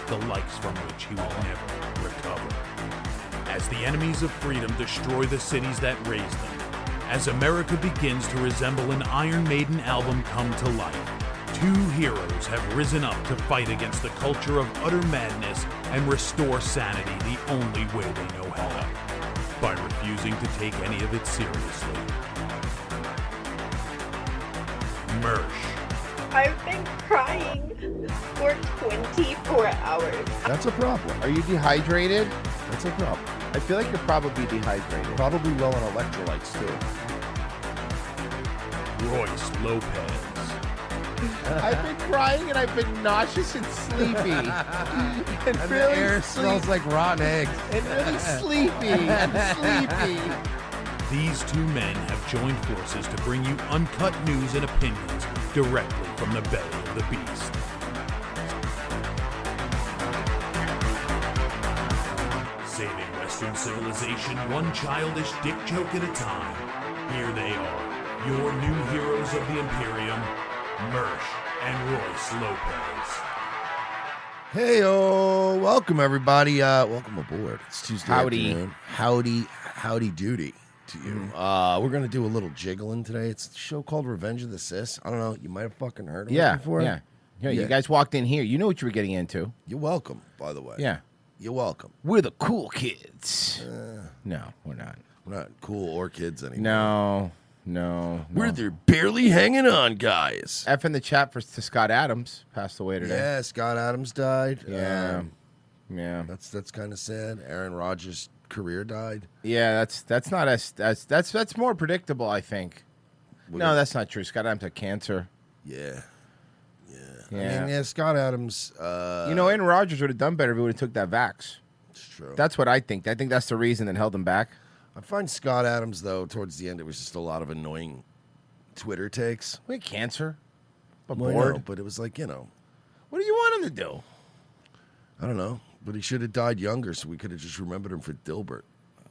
the likes from which he would never recover. As the enemies of freedom destroy the cities that raised them, as America begins to resemble an Iron Maiden album come to life, two heroes have risen up to fight against the culture of utter madness and restore sanity the only way they know how, by refusing to take any of it seriously. Mersh. I've been crying for 24 hours. That's a problem. Are you dehydrated? That's a problem. I feel like you're probably dehydrated. Probably low on electrolytes, too. Royce Lopez. I've been crying and I've been nauseous and sleepy. and And really the air smells like rotten eggs. and really sleepy and sleepy. These two men have joined forces to bring you uncut news and opinions directly from the belly of the beast. Saving Western civilization one childish dick joke at a time. Here they are, your new heroes of the Imperium, Mersh and Royce Lopez. Hey-o, welcome everybody. Welcome aboard. It's Tuesday Howdy. afternoon. Howdy doody to you. We're gonna do a little jiggling today. It's a show called Revenge of the Sis. I don't know. You might have fucking heard of it before. Yeah. Yeah. You guys walked in here. You know what you were getting into. You're welcome, by the way. Yeah. You're welcome. We're the cool kids. No, we're not. We're not cool or kids anymore. No. We're the barely hanging on guys. F in the chat to Scott Adams. Passed away today. Yeah, Scott Adams died. Yeah. That's kind of sad. Aaron Rodgers' career died. Yeah, that's not that's more predictable, I think. No, that's not true. Scott Adams had cancer. Yeah. I Yeah. mean, Scott Adams. Aaron Rodgers would have done better if he would have took that vax. It's true. That's what I think. I think that's the reason that held him back. I find Scott Adams, though, towards the end, it was just a lot of annoying Twitter takes. We had cancer. But Well, I bored. know, but it was like, What do you want him to do? I don't know. But he should have died younger, so we could have just remembered him for Dilbert.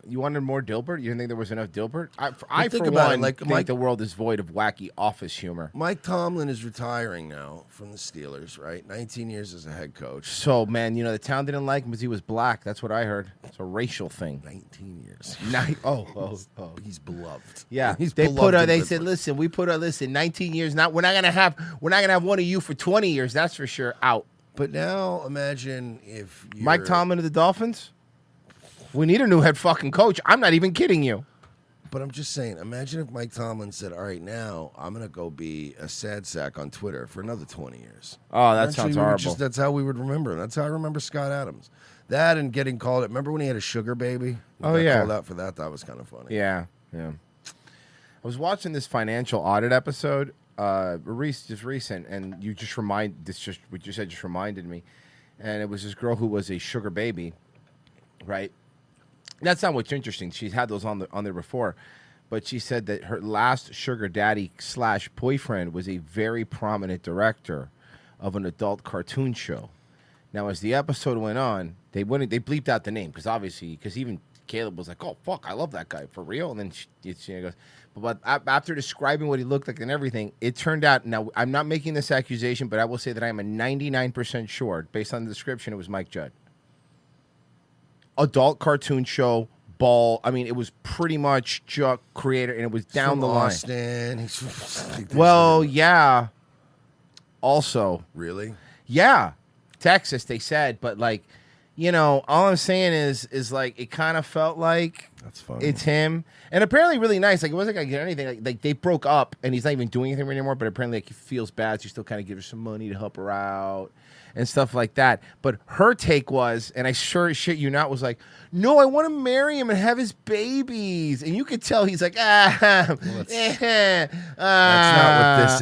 You wanted more Dilbert? You didn't think there was enough Dilbert? I think for about it, one, like, think Mike- the world is void of wacky office humor. Mike Tomlin is retiring now from the Steelers, right? 19 years as a head coach. So, man, the town didn't like him because he was black. That's what I heard. It's a racial thing. 19 years. Oh. He's beloved. Yeah, He's they beloved in They Pittsburgh. said, listen, 19 years. We're not gonna have one of you for 20 years. That's for sure. Out. But now imagine if Mike Tomlin of the Dolphins. We need a new head fucking coach. I'm not even kidding you. But I'm just saying, imagine if Mike Tomlin said, all right, now I'm going to go be a sad sack on Twitter for another 20 years. Oh, that Eventually, sounds we would horrible. that's how we would remember him. That's how I remember Scott Adams. That and getting called it. Remember when he had a sugar baby? He Oh, got yeah. called out for that. That was kind of funny. Yeah. I was watching this financial audit episode, just recent, and what you said just reminded me, and it was this girl who was a sugar baby, right? That's not what's interesting. She's had those on there before, but she said that her last sugar daddy / boyfriend was a very prominent director of an adult cartoon show. Now, as the episode went on, they bleeped out the name because even Caleb was like, "Oh fuck, I love that guy for real." And then she goes, but after describing what he looked like and everything, it turned out. Now, I'm not making this accusation, but I will say that I am a 99% sure, based on the description, it was Mike Judd. Adult cartoon show, ball. I mean, it was pretty much Chuck creator, and it was down From the line. Austin. Well, yeah. Also, Really? yeah, Texas. They said, but all I'm saying is like it kind of felt like That's funny. it's him, and apparently really nice. Like it wasn't gonna get anything. Like they broke up, and he's not even doing anything anymore. But apparently, he feels bad, so he still kind of gives her some money to help her out and stuff like that. But her take was, and I sure as shit you not, was like, no, I want to marry him and have his babies. And you could tell he's like, that's not what this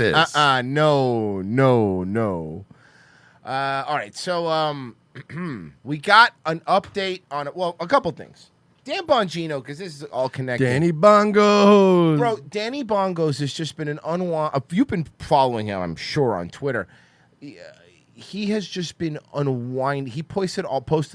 is. No. All right, so we got an update on it. Well, a couple things. Dan Bongino, because this is all connected. Danny Bongos. Bro, Danny Bongos has just been an you've been following him, I'm sure, on Twitter. He has just been unwind. He posted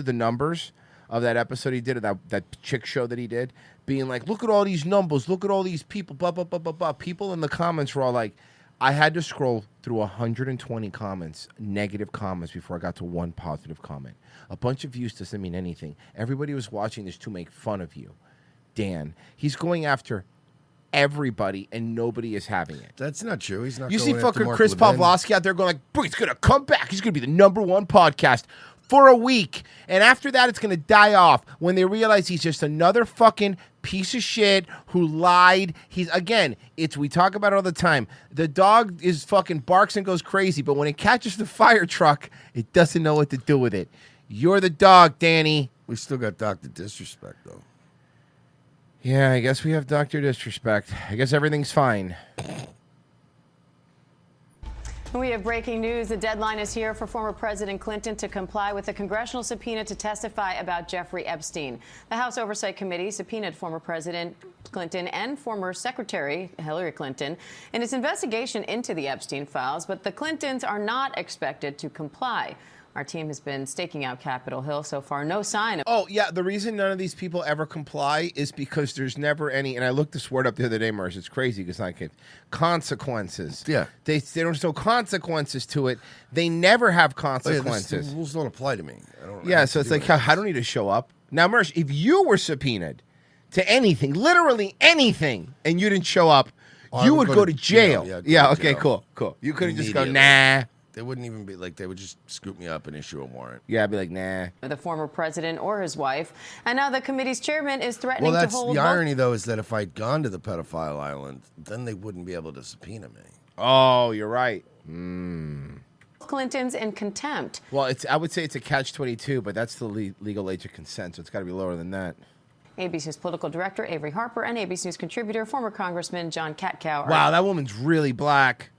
the numbers of that episode he did of that chick show that he did, being like, look at all these numbers, look at all these people, blah, blah, blah, blah, blah. People in the comments were all like, I had to scroll through 120 comments, negative comments, before I got to one positive comment. A bunch of views doesn't mean anything. Everybody was watching this to make fun of you. Dan, he's going after everybody, and nobody is having it. That's not true. He's not. You going see after fucking Mark Chris Levin. Pavlovsky out there going like, bro, he's going to come back. He's going to be the #1 podcast for a week. And after that, it's going to die off when they realize he's just another fucking piece of shit who lied. We talk about it all the time. The dog is fucking barks and goes crazy, but when it catches the fire truck, it doesn't know what to do with it. You're the dog, Danny. We still got Dr. Disrespect, though. Yeah, I guess we have Dr. Disrespect. I guess everything's fine. We have breaking news. The deadline is here for former President Clinton to comply with a congressional subpoena to testify about Jeffrey Epstein. The House Oversight Committee subpoenaed former President Clinton and former Secretary Hillary Clinton in its investigation into the Epstein files, but the Clintons are not expected to comply. Our team has been staking out Capitol Hill. So far, no sign of... Oh, yeah, the reason none of these people ever comply is because there's never any, and I looked this word up the other day, Mars, it's crazy because I can't, consequences. Yeah. They don't show consequences to it. They never have consequences. The rules don't apply to me. I don't Yeah, so it's like, I don't need to show up. Now, Mersh, if you were subpoenaed to anything, literally anything, and you didn't show up, you would go to jail. Yeah, okay, jail. cool. You could have just go, Immediately. nah. They wouldn't even be like, they would just scoop me up and issue a warrant. Yeah, I'd be like, nah. the former president or his wife. And now the committee's chairman is threatening Well, to that's hold... the irony, though, is that if I'd gone to the pedophile island, then they wouldn't be able to subpoena me. Oh, you're right. Clintons in contempt. Well, I would say it's a catch-22, but that's the legal age of consent, so it's got to be lower than that. ABC's political director, Avery Harper, and ABC News contributor, former Congressman John Katkow Wow, that woman's really black.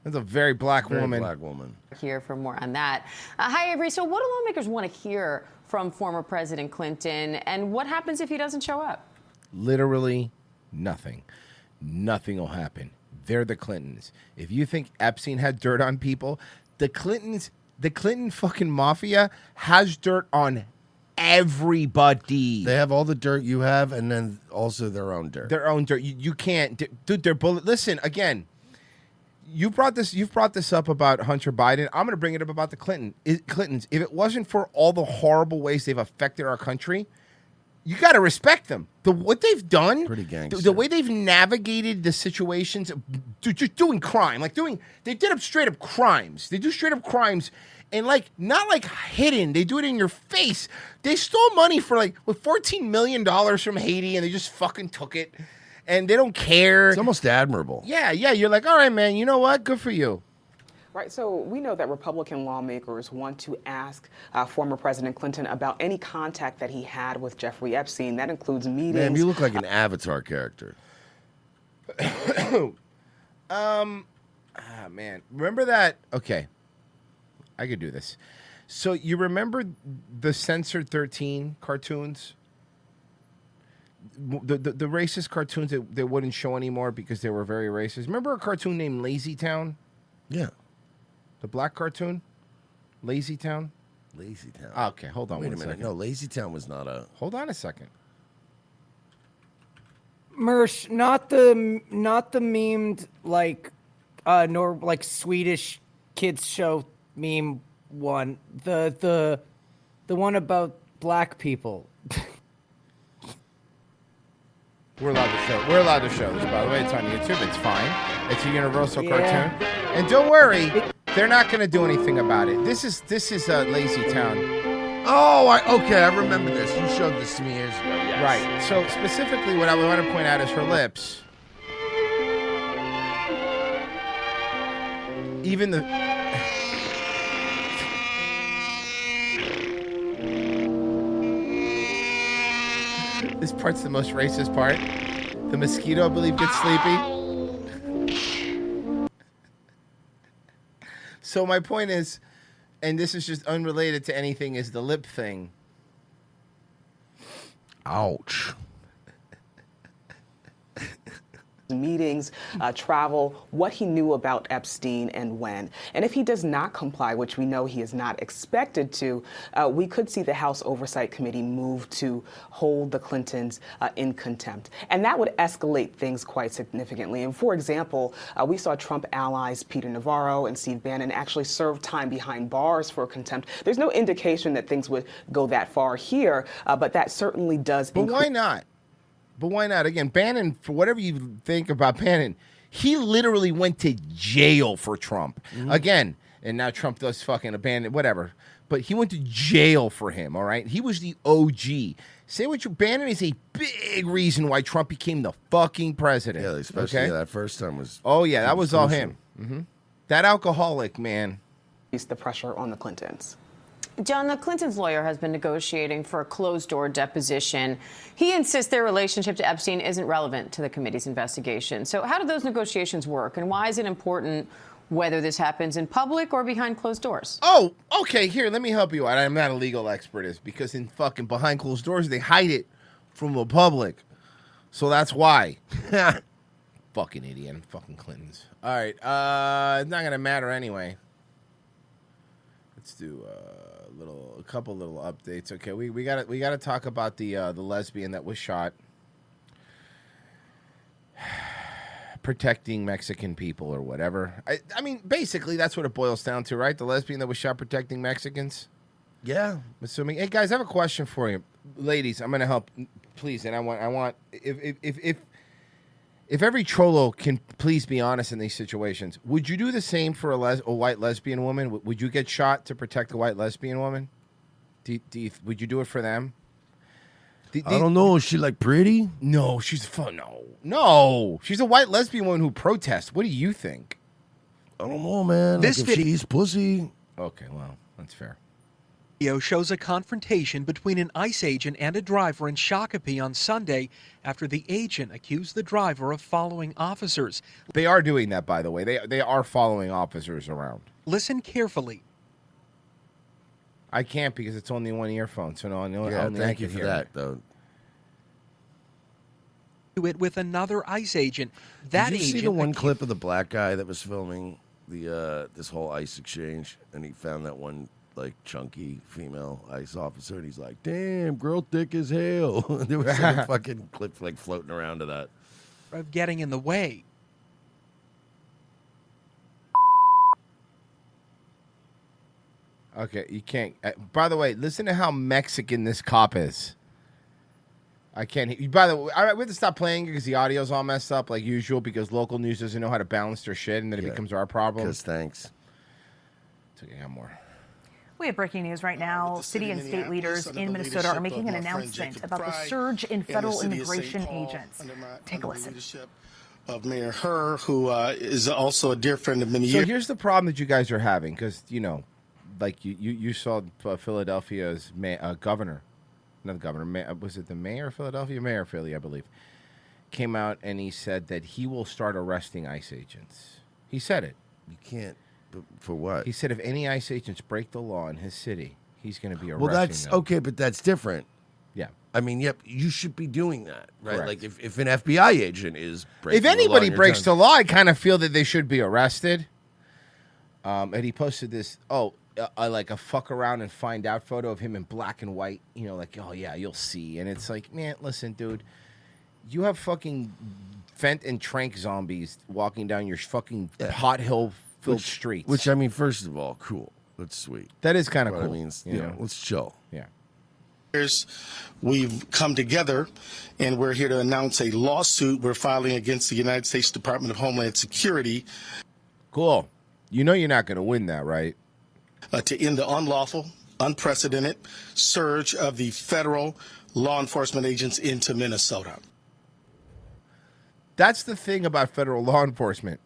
That's a very black woman. Black woman. here for more on that. Hi, Avery. So what do lawmakers want to hear from former President Clinton, and what happens if he doesn't show up? Literally nothing. Nothing will happen. They're the Clintons. If you think Epstein had dirt on people, the Clinton fucking mafia has dirt on everybody. They have all the dirt you have, and then also their own dirt. Their own dirt. You can't, dude. They're bullet. Listen again. You've brought this up about Hunter Biden. I'm going to bring it up about the Clintons. If it wasn't for all the horrible ways they've affected our country, you got to respect them. What they've done, Pretty gangster. the way they've navigated the situations, just doing crime, they did up straight up crimes. They do straight up crimes, and not like hidden. They do it in your face. They stole money for $14 million from Haiti, and they just fucking took it. And they don't care. It's almost admirable. Yeah. You're like, all right, man, you know what? Good for you. Right. So we know that Republican lawmakers want to ask former President Clinton about any contact that he had with Jeffrey Epstein. That includes meetings. Man, you look like an Avatar character. Man. Remember that? Okay. I could do this. So you remember the Censored 13 cartoons? The racist cartoons that they wouldn't show anymore because they were very racist. Remember a cartoon named Lazy Town? Yeah. The black cartoon? Lazy Town? Lazy Town. Okay, hold on Wait a one minute. second. No, Lazy Town was not a... Hold on a second. Mersh, not the memed nor Swedish kids show meme one. The one about black people. We're allowed to show this, by the way. It's on YouTube. It's fine. It's a Universal cartoon. And don't worry, they're not going to do anything about it. This is Lazy Town. Oh, okay. I remember this. You showed this to me years ago. Yes. Right. So specifically, what I want to point out is her lips. Even the... This part's the most racist part. The mosquito, I believe, gets sleepy. So my point is, and this is just unrelated to anything, is the lip thing. Ouch. meetings, travel, what he knew about Epstein and when. And if he does not comply, which we know he is not expected to, we could see the House Oversight Committee move to hold the Clintons in contempt. And that would escalate things quite significantly. And for example, we saw Trump allies Peter Navarro and Steve Bannon actually serve time behind bars for contempt. There's no indication that things would go that far here, but that certainly does. But why not? But why not? Again, Bannon, for whatever you think about Bannon, he literally went to jail for Trump. Again, and now Trump does fucking abandon, whatever. But he went to jail for him, all right? He was the OG. Say what you, Bannon is a big reason why Trump became the fucking president. Yeah, especially that first time was. Oh, yeah, that was all him. That alcoholic, man. The pressure on the Clintons. John, the Clintons' lawyer has been negotiating for a closed-door deposition. He insists their relationship to Epstein isn't relevant to the committee's investigation. So how do those negotiations work, and why is it important whether this happens in public or behind closed doors? Oh, okay, here, let me help you out. I'm not a legal expert, is because in fucking behind closed doors, they hide it from the public. So that's why. Fucking idiot, fucking Clintons. All right, it's not going to matter anyway. Let's do a couple little updates. Okay, we got to talk about the lesbian that was shot protecting Mexican people or whatever. I mean, basically that's what it boils down to, right? The lesbian that was shot protecting Mexicans. Yeah, I'm assuming. Hey guys, I have a question for you, ladies. I'm going to help, please, and I want if every Cholo can please be honest in these situations, would you do the same for a white lesbian woman? Would you get shot to protect a white lesbian woman? Would you do it for them? I don't know. Is she like pretty? No, she's fun. No. She's a white lesbian woman who protests. What do you think? I don't know, man. Like if she's pussy. Okay, well, that's fair. Video shows a confrontation between an ICE agent and a driver in Shakopee on Sunday after the agent accused the driver of following officers. They are doing that, by the way. They are following officers around. Listen carefully. I can't because it's only one earphone, so no. Thank you for that, though. It with another ICE agent. That Did you agent see the one clip of the black guy that was filming the this whole ICE exchange, and he found that one like chunky female ICE officer, and he's like, "Damn, girl, thick as hell." There was like a fucking clip like floating around to that. of getting in the way. Okay, you can't. By the way, listen to how Mexican this cop is. I can't. By the way, we have to stop playing because the audio's all messed up like usual because local news doesn't know how to balance their shit, and then it becomes our problem. Because thanks. So I got more. We have breaking news right now. City and state leaders in Minnesota are making an announcement about the surge in federal immigration agents. Take a listen. Of Mayor Herr, who is also a dear friend of many So years. here's the problem that you guys are having because, you know, like you saw Philadelphia's governor, not the governor, was it the mayor of Philadelphia? Mayor of Philly, I believe, came out and he said that he will start arresting ICE agents. He said it. You can't. But for what? He said if any ICE agents break the law in his city, he's going to be arresting Well, that's them. okay, but that's different. Yeah. I mean, yep, you should be doing that, right? Correct. Like if an FBI agent is breaking If anybody the law breaks the law, I kind of feel that they should be arrested. And he posted this, like a fuck around and find out photo of him in black and white. You know, like, oh, yeah, you'll see. And it's like, man, listen, dude, you have fucking Fent and Trank zombies walking down your fucking hot hill-filled streets. Which, I mean, first of all, cool. That's sweet. That is kind of But cool. I mean, you know? let's chill. Yeah. We've come together, and we're here to announce a lawsuit we're filing against the United States Department of Homeland Security. Cool. You know you're not going to win that, right? To end the unlawful, unprecedented surge of the federal law enforcement agents into Minnesota. That's the thing about federal law enforcement.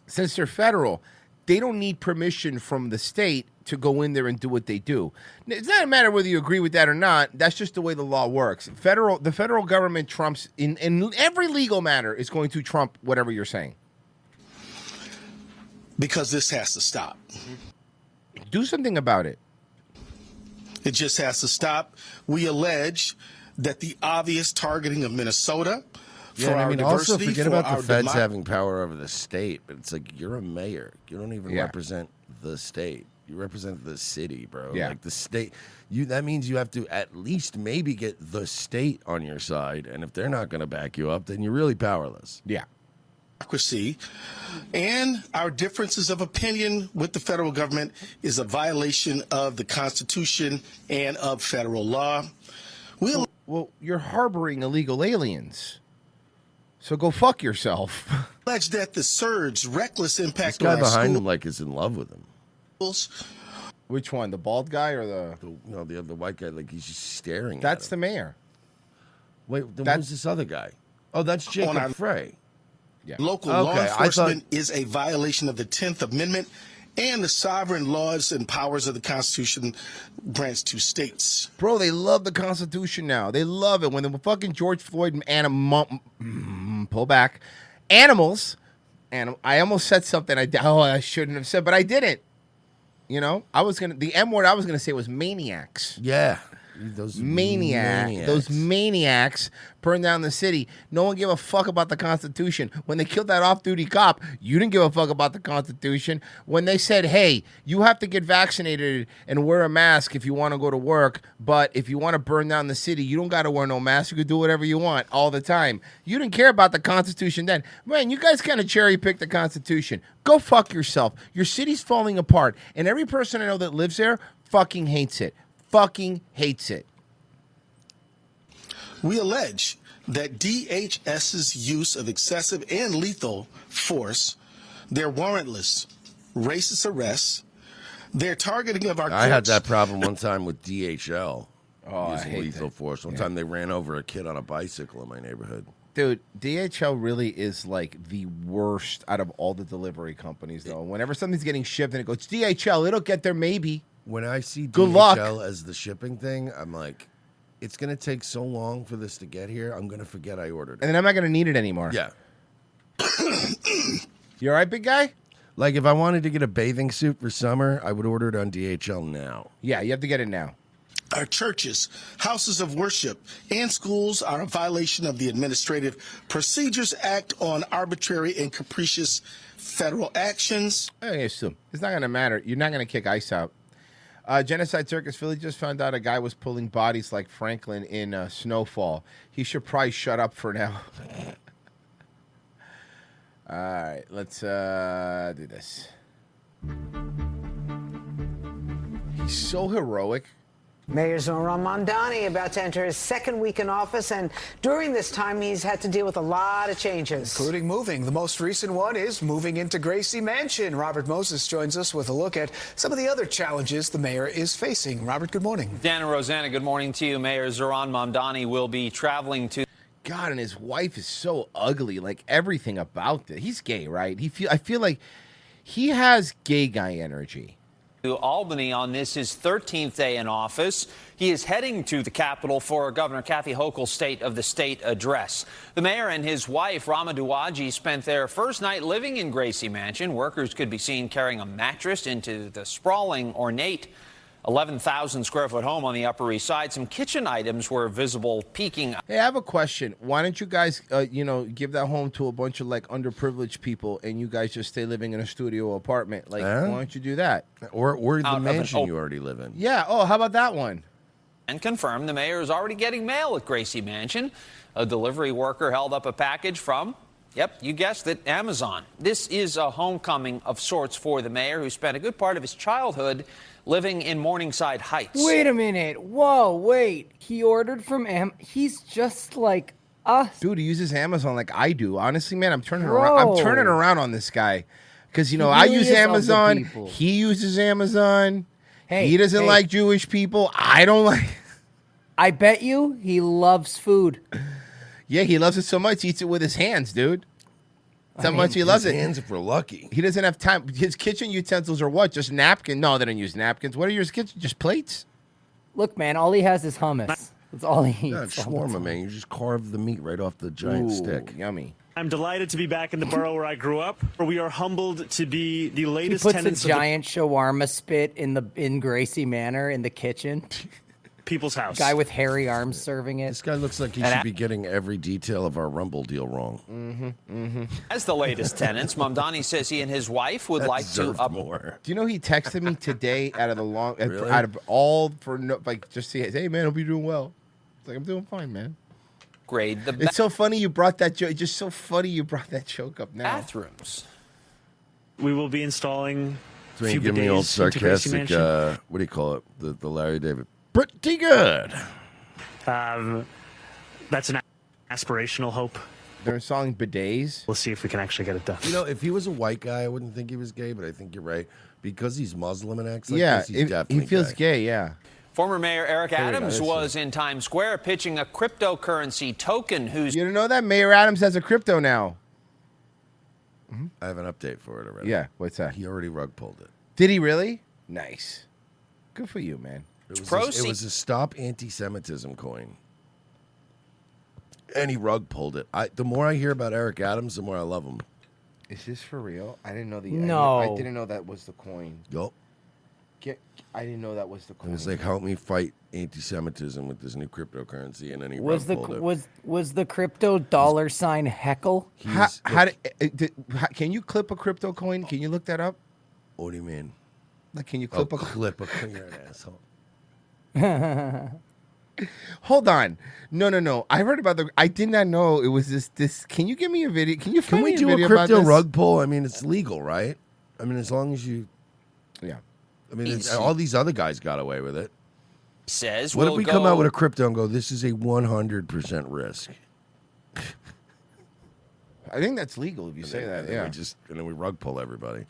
Since they're federal, they don't need permission from the state to go in there and do what they do. It's not a matter whether you agree with that or not. That's just the way the law works. The federal government trumps in every legal matter is going to trump whatever you're saying. Because this has to stop. Do something about it. It just has to stop. We allege that the obvious targeting of Minnesota Yeah, for and I our mean, also diversity, forget for about our the feds having power over the state, but it's like you're a mayor. You don't even Yeah. represent the state. You represent the city, bro. Yeah. Like the state. That means you have to at least maybe get the state on your side, and if they're not going to back you up, then you're really powerless. Yeah. democracy, and our differences of opinion with the federal government is a violation of the Constitution and of federal law. Well, you're harboring illegal aliens, so go fuck yourself. Allege that the surge, reckless This impact guy on our behind him, like, is in love with him. schools. Which one, the bald guy or the white guy? Like he's just staring. That's at the mayor. Wait, then who's this other guy? Oh, that's Jacob On our- Frey. Yeah. Local Okay, law I enforcement thought- is a violation of the 10th Amendment and the sovereign laws and powers of the Constitution grants to states. Bro, they love the Constitution now. They love it. When the fucking George Floyd pull back animals, and I almost said something I shouldn't have said, but I didn't. You know, the M word I was gonna say was maniacs. Yeah. Those maniacs. Those maniacs burned down the city. No one gave a fuck about the Constitution. When they killed that off-duty cop, you didn't give a fuck about the Constitution. When they said, hey, you have to get vaccinated and wear a mask if you want to go to work, but if you want to burn down the city, you don't got to wear no mask. You can do whatever you want all the time. You didn't care about the Constitution then. Man, you guys kind of cherry-picked the Constitution. Go fuck yourself. Your city's falling apart, and every person I know that lives there fucking hates it. Fucking hates it. We allege that DHS's use of excessive and lethal force, their warrantless, racist arrests, their targeting of our I had courts- that problem one time with DHL. Oh, I using hate lethal that. force. One Yeah. time they ran over a kid on a bicycle in my neighborhood. Dude, DHL really is like the worst out of all the delivery companies, though. Whenever something's getting shipped and it goes, DHL, it'll get there maybe. When I see Good DHL luck. as the shipping thing, I'm like, it's going to take so long for this to get here. I'm going to forget I ordered it. And then I'm not going to need it anymore. Yeah. You all right, big guy? Like, if I wanted to get a bathing suit for summer, I would order it on DHL now. Yeah, you have to get it now. Our churches, houses of worship, and schools are a violation of the Administrative Procedures Act on arbitrary and capricious federal actions. I assume. It's not going to matter. You're not going to kick ICE out. Genocide Circus Philly just found out a guy was pulling bodies like Franklin in Snowfall. He should probably shut up for now. All right, let's do this. He's so heroic. Mayor Zoran Mondani about to enter his second week in office, and during this time, he's had to deal with a lot of changes. Including moving. The most recent one is moving into Gracie Mansion. Robert Moses joins us with a look at some of the other challenges the mayor is facing. Robert, good morning. Dan and Rosanna, good morning to you. Mayor Zoran Mondani will be traveling to... God, and his wife is so ugly. Like, everything about it. He's gay, right? I feel like he has gay guy energy. To Albany on this, his 13th day in office. He is heading to the Capitol for Governor Kathy Hochul's State of the State address. The mayor and his wife, Rama Duwaji, spent their first night living in Gracie Mansion. Workers could be seen carrying a mattress into the sprawling, ornate 11,000-square-foot home on the Upper East Side. Some kitchen items were visible peeking. Hey, I have a question. Why don't you guys, give that home to a bunch of, like, underprivileged people and you guys just stay living in a studio apartment? Like, Huh? why don't you do that? Or the Out of an mansion op- you already live in. Yeah. Oh, how about that one? And confirmed the mayor is already getting mail at Gracie Mansion. A delivery worker held up a package from, yep, you guessed it, Amazon. This is a homecoming of sorts for the mayor, who spent a good part of his childhood living in Morningside Heights. Wait a minute. Whoa, wait. He ordered from He's just like us. Dude, he uses Amazon like I do. Honestly, man, I'm turning Bro. around. I'm turning around on this guy. Because, He I really use is of the Amazon. people. He uses Amazon. Hey, he doesn't hey. like Jewish people. I don't like... I bet you he loves food. Yeah, he loves it so much. He eats it with his hands, dude. That's how much he loves his it. hands if we're lucky. He doesn't have time. His kitchen utensils are what? Just napkin? No, they don't use napkins. What are your kitchen? Just plates? Look, man, all he has is hummus. That's all he Yeah, eats. all the shawarma, time. man. You just carve the meat right off the giant Ooh, stick. Yummy. I'm delighted to be back in the borough where I grew up. We are humbled to be the He latest puts a tenants giant shawarma spit in Gracie Manor in the kitchen. people's house. Guy with hairy arms serving it. This guy looks like he And should be getting every detail of our Rumble deal wrong. As the latest tenants, Mamdani says he and his wife would like to deserved more. Do you know he texted me today out of the long, Really? out of all for no, like just say, hey man, hope you're doing well. It's like I'm doing fine, man. upgrade the It's so funny you brought that joke. It's just so funny you brought that joke up now. bathrooms. We will be installing So you few give me old bidets into Gracie sarcastic, Mansion. what do you call it? The Larry David. Pretty good. That's an aspirational hope. They're installing bidets. We'll see if we can actually get it done. You know, if he was a white guy, I wouldn't think he was gay, but I think you're right. Because he's Muslim and acts like Yeah, this, he's definitely he feels gay. Yeah. Former Mayor Eric There we go, Adams that's was in Times Square pitching a cryptocurrency token whose You didn't know that Mayor Adams has a crypto now. I have an update for it already. Yeah, what's that? He already rug pulled it. Did he really? Nice. Good for you, man. It was a stop anti-Semitism coin. And he rug pulled it. The more I hear about Eric Adams, the more I love him. Is this for real? I didn't know the. No. I didn't know that was the coin. Yup. I didn't know that was the It coin. was like, help me fight anti-Semitism with this new cryptocurrency, and then he Was the rug pulled it. was the crypto $sign heckle? Can you clip a crypto coin? Can you look that up? What do you mean? Like, can you clip a clip a coin? You're an asshole. Hold on. No. I heard about I did not know it was this. Can you give me a video? Can you Can find we me do a video a crypto about this? rug pull? I mean, it's legal, right? I mean, as long as you. Yeah. I mean, all these other guys got away with it. says What we'll if we go come out with a crypto and go, this is a 100% risk? I think that's legal if you say that. And then Yeah. and then we rug pull everybody.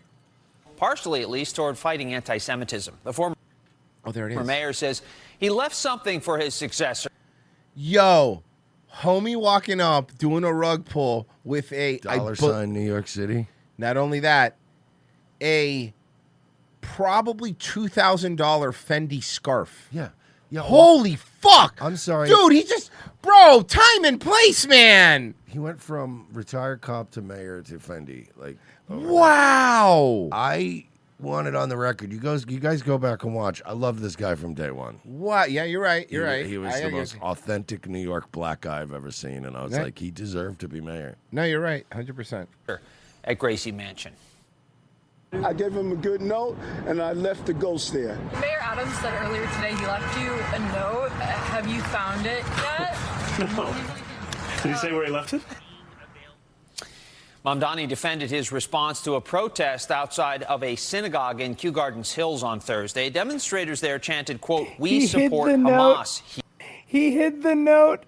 partially at least toward fighting anti-Semitism. The former there it is. mayor says he left something for his successor. Yo, homie walking up doing a rug pull with a $sign New York City. Not only that, a probably $2,000 Fendi scarf. Yeah. Holy fuck! I'm sorry. Dude, he just bro, time and place, man. He went from retired cop to mayor to Fendi. Like, wow. I want it on the record. You guys go back and watch. I love this guy from day one. What? Yeah, you're right. You're right. He was I the agree. most authentic New York black guy I've ever seen, and I was Yeah. like, he deserved to be mayor. No, you're right. 100%. At Gracie Mansion. I gave him a good note, and I left the ghost there. Mayor Adams said earlier today he left you a note. Have you found it yet? No. Did he say where he left it? Mamdani defended his response to a protest outside of a synagogue in Kew Gardens Hills on Thursday. Demonstrators there chanted, quote, "We He hid support the note. Hamas." He hid the note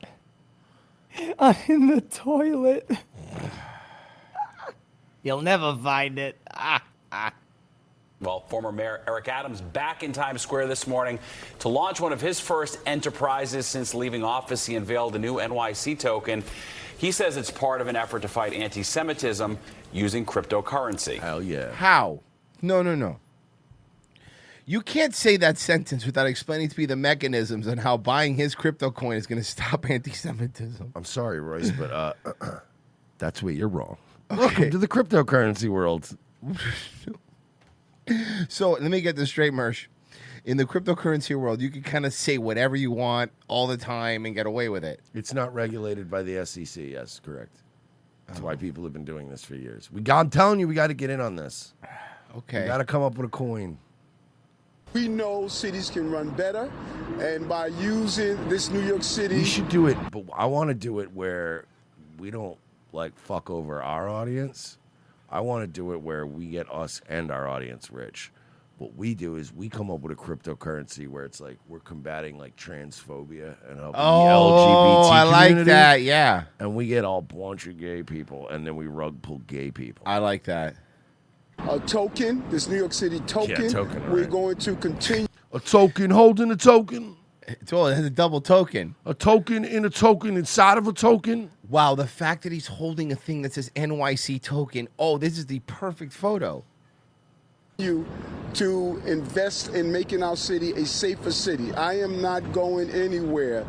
in the toilet. You'll never find it. Well, former Mayor Eric Adams back in Times Square this morning to launch one of his first enterprises since leaving office. He unveiled a new NYC token. He says it's part of an effort to fight anti-Semitism using cryptocurrency. Hell yeah. How? No. You can't say that sentence without explaining to me the mechanisms and how buying his crypto coin is going to stop anti-Semitism. I'm sorry, Royce, but that's where you're wrong. Welcome to the cryptocurrency world. So let me get this straight, Mersh. In the cryptocurrency world, you can kind of say whatever you want all the time and get away with it. It's not regulated by the SEC. Yes, correct. That's why people have been doing this for years. I'm telling you, we got to get in on this. Okay. We got to come up with a coin. We know cities can run better, and by using this New York City, We should do it, but I want to do it where we don't like fuck over our audience. I want to do it where we get us and our audience rich. What we do is we come up with a cryptocurrency where it's like we're combating like transphobia and helping the LGBT I like community. that, yeah. And we get all bunch of gay people, and then we rug pull gay people. I like that. a token, this New York City token, token, we're right. going to continue. A token holding a token. It has a double token. A token in a token inside of a token. Wow, the fact that he's holding a thing that says NYC token. Oh, this is the perfect photo. You to invest in making our city a safer city. I am not going anywhere.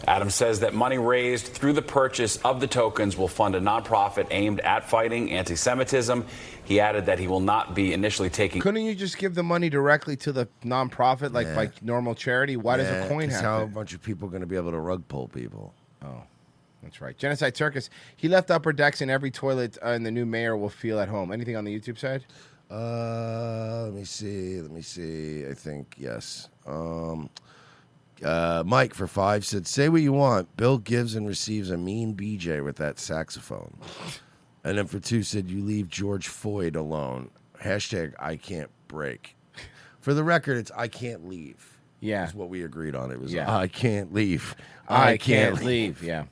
Adams says that money raised through the purchase of the tokens will fund a nonprofit aimed at fighting anti-Semitism. He added that he will not be initially taking. Couldn't you just give the money directly to the nonprofit, like normal charity? Why does a coin have how to? a bunch of people are going to be able to rug pull people? Oh, that's right. Genocide Circus. He left upper decks in every toilet, and the new mayor will feel at home. Anything on the YouTube side? Let me see. I think yes. Mike for 5 said, "Say what you want. Bill gives and receives a mean BJ with that saxophone." And then for 2 said, "You leave George Floyd alone." Hashtag I can't break. For the record, it's I can't leave. Yeah, is what we agreed on. It was Yeah. I can't leave. I can't leave. Yeah.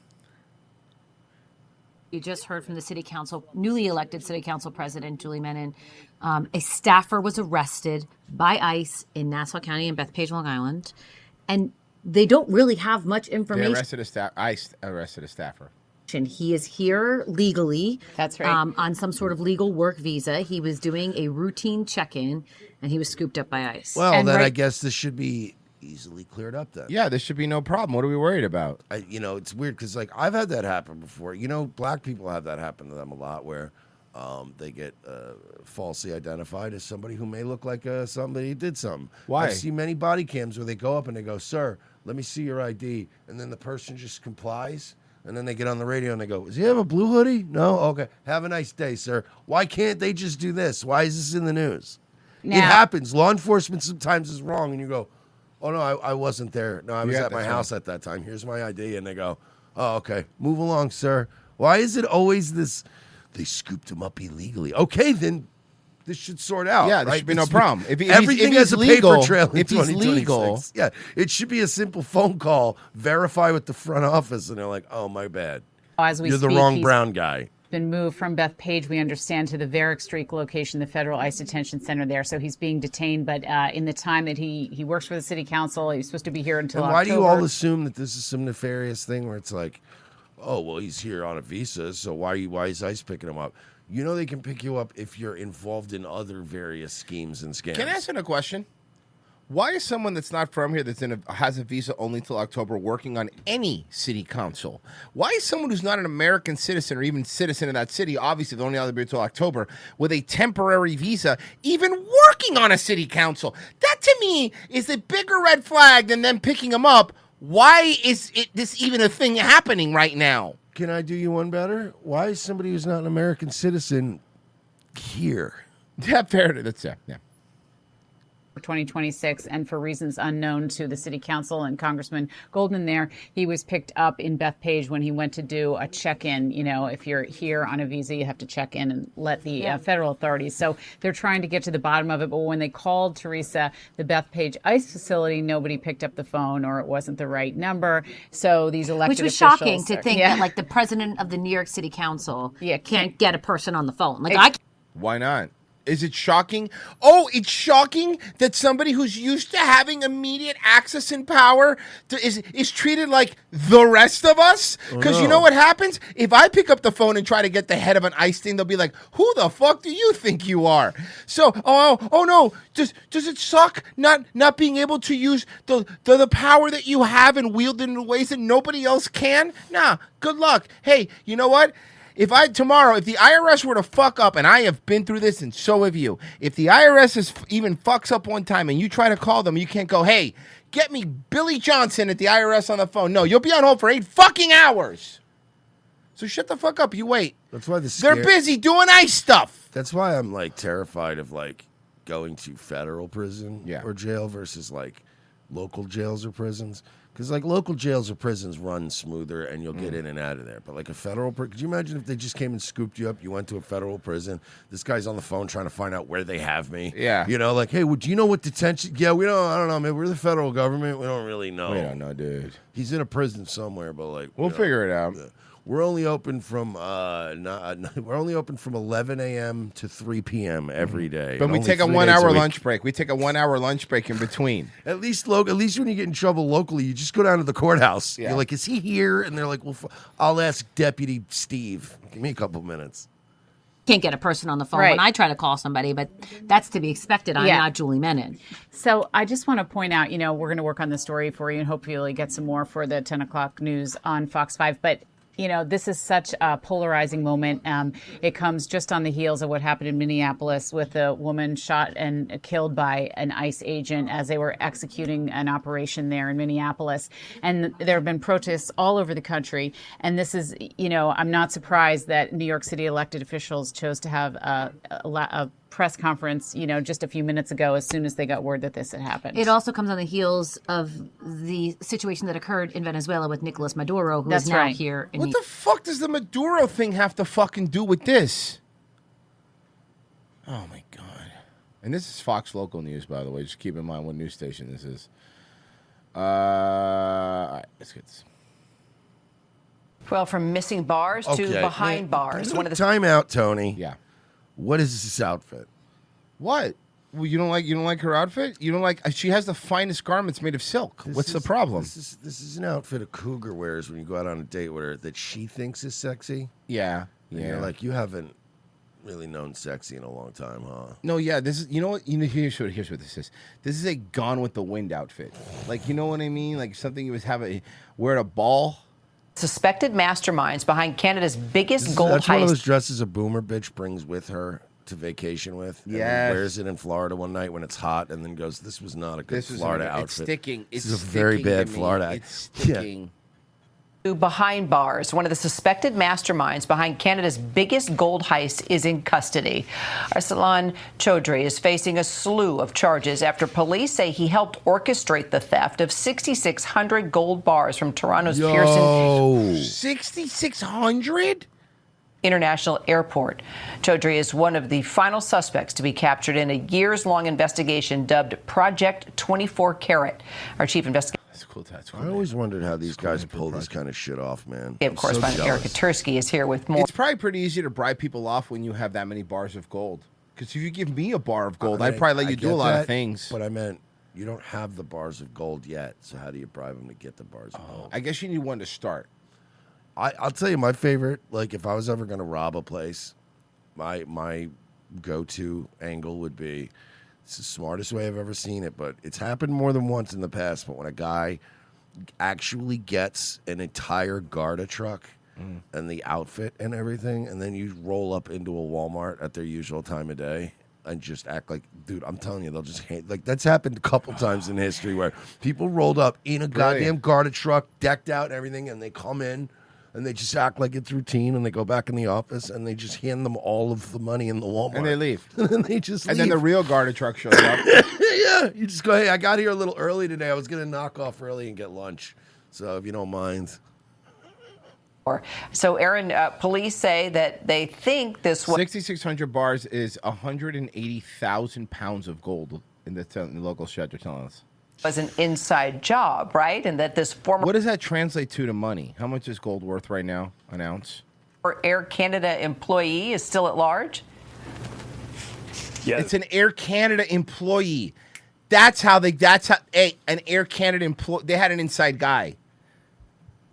You just heard from the city council, newly elected city council president, Julie Menin. A staffer was arrested by ICE in Nassau County and Bethpage, Long Island. And they don't really have much information. ICE arrested a staffer. He is here legally. That's right. On some sort of legal work visa. He was doing a routine check-in, and he was scooped up by ICE. Well, and then I guess this should be easily cleared up then. Yeah, this should be no problem. What are we worried about? It's weird because like I've had that happen before. Black people have that happen to them a lot where they get falsely identified as somebody who may look like somebody who did something. Why? I see many body cams where they go up and they go, "Sir, let me see your ID," and then the person just complies. And then they get on the radio and they go, "Does he have a blue hoodie?" No? Okay. "Have a nice day, sir." Why can't they just do this? Why is this in the news? It happens. Law enforcement sometimes is wrong, and you go, "Oh, no, I wasn't there. No, I was at my house at that time. Here's my ID." And they go, "Oh, okay. Move along, sir." Why is it always this, they scooped him up illegally? Okay, then this should sort out. Yeah, there right? should be no This- problem. If Everything he's has a legal, paper trail in if he's 2026. legal. Yeah, it should be a simple phone call, verify with the front office, and they're like, "Oh, my bad. As we You're the speak, wrong he's brown guy." Been moved from Bethpage, we understand, to the Varick Street location, the federal ICE detention center there. So he's being detained, but in the time that he works for the city council, he's supposed to be here until And why October. do you all assume that this is some nefarious thing where it's like, "Oh, well, he's here on a visa, so why is ICE picking him up?" They can pick you up if you're involved in other various schemes and scams. Can I ask you a question? Why is someone that's not from here has a visa only till October working on any city council? Why is someone who's not an American citizen or even citizen in that city, obviously they're only allowed to be until October, with a temporary visa, even working on a city council? That to me is a bigger red flag than them picking them up. Why is this even a thing happening right now? Can I do you one better? Why is somebody who's not an American citizen here? Yeah, fair. That's yeah. For 2026, and for reasons unknown to the city council and Congressman Goldman there, he was picked up in Bethpage when he went to do a check-in. If you're here on a visa, you have to check in and let the federal authorities. So they're trying to get to the bottom of it. But when they called Teresa, the Bethpage ICE facility, nobody picked up the phone, or it wasn't the right number. So these elected Which was officials shocking to think that, like, the president of the New York City Council can't get a person on the phone. Why not? Is it shocking? Oh, it's shocking that somebody who's used to having immediate access and power is treated like the rest of us? Because you know what happens? If I pick up the phone and try to get the head of an ICE thing, they'll be like, "Who the fuck do you think you are?" So, oh no, does it suck not being able to use the power that you have and wield it in ways that nobody else can? Nah, good luck. Hey, you know what? If the IRS were to fuck up, and I have been through this and so have you, if the IRS even fucks up one time and you try to call them, you can't go, "Hey, get me Billy Johnson at the IRS on the phone." No, you'll be on hold for 8 fucking hours. So shut the fuck up. You wait. That's why they're busy doing ICE stuff. That's why I'm like terrified of like going to federal prison or jail versus like local jails or prisons. Because like local jails or prisons run smoother and you'll get in and out of there. But like a federal prison, could you imagine if they just came and scooped you up, you went to a federal prison, this guy's on the phone trying to find out where they have me. Yeah. Like, "Hey, do you know what detention? Yeah, I don't know, man. We're the federal government. We don't really know. We don't know, dude. He's in a prison somewhere, but like. We'll figure it out. We're only open from 11 a.m. to 3 p.m. every day. But we take a 1 hour lunch break. We take a 1 hour lunch break in between. At least when you get in trouble locally, you just go down to the courthouse. Yeah. You're like, "Is he here?" And they're like, "Well, I'll ask Deputy Steve. Give me a couple minutes." can't get a person on the phone Right. when I try to call somebody, but that's to be expected. I'm Yeah. not Julie Menon. So I just want to point out, we're going to work on the story for you and hopefully get some more for the 10 o'clock news on Fox 5. But this is such a polarizing moment. It comes just on the heels of what happened in Minneapolis with a woman shot and killed by an ICE agent as they were executing an operation there in Minneapolis. And there have been protests all over the country. And this is, I'm not surprised that New York City elected officials chose to have a press conference, just a few minutes ago as soon as they got word that this had happened. It also comes on the heels of the situation that occurred in Venezuela with Nicolas Maduro, who That's is now right. here. In What the fuck does the Maduro thing have to fucking do with this? Oh my god! And this is Fox local news, by the way. Just keep in mind what news station this is. All right, let's get this. Well, from missing bars to behind bars. One of the Time out, Tony. Yeah. What is this outfit? What? Well, you don't like her outfit? You don't like? She has the finest garments made of silk. What's the problem? This is an outfit a cougar wears when you go out on a date with her that she thinks is sexy. Yeah, And yeah. you're like, you haven't really known sexy in a long time, huh? No, yeah, this is, you know what, here's what this is. This is a Gone with the Wind outfit. Like, you know what I mean? Like something you would wear at a ball. suspected masterminds behind Canada's biggest gold That's one of heist. those dresses a boomer bitch brings with her to vacation with. And then Yes. wears it in Florida one night when it's hot, and then goes, "This was not a good This is Florida it's outfit. sticking. This It's is a very sticking bad to me. Florida." It's Yeah. sticking. Behind bars, one of the suspected masterminds behind Canada's biggest gold heist is in custody. Arsalan Chaudhry is facing a slew of charges after police say he helped orchestrate the theft of 6,600 gold bars from Toronto's Pearson 6,600? International Airport. Chaudhry is one of the final suspects to be captured in a years-long investigation dubbed Project 24 Carat. Our chief investigator, I always wondered how these guys pull this kind of shit off, man. of correspondent Erica Tursky, is here with more. It's probably pretty easy to bribe people off when you have that many bars of gold. Because if you give me a bar of gold, I'd probably let you do a lot of things. But I meant, you don't have the bars of gold yet, so how do you bribe them to get the bars of gold? I guess you need one to start. I'll tell you my favorite. Like, if I was ever going to rob a place, my go-to angle would be, it's the smartest way I've ever seen it, but it's happened more than once in the past. But when a guy actually gets an entire Garda truck and the outfit and everything, and then you roll up into a Walmart at their usual time of day and just act like, dude, I'm telling you, they'll just hate. Like, that's happened a couple times in history where people rolled up in a goddamn Garda truck, decked out and everything, and they come in. And they just act like it's routine, and they go back in the office, and they just hand them all of the money in the Walmart. And they leave. And then they just And leave. then the real Garda truck shows up. Yeah, you just go, hey, I got here a little early today. I was going to knock off early and get lunch. So if you don't mind. So, Aaron, police say that they think this was 6,600 bars is 180,000 pounds of gold in the local shed, they're telling us. an inside job, right? And that this former What does that translate to money? How much is gold worth right now, an ounce? Air Canada employee is still at large? Yeah. It's an Air Canada employee. An Air Canada employee, they had an inside guy.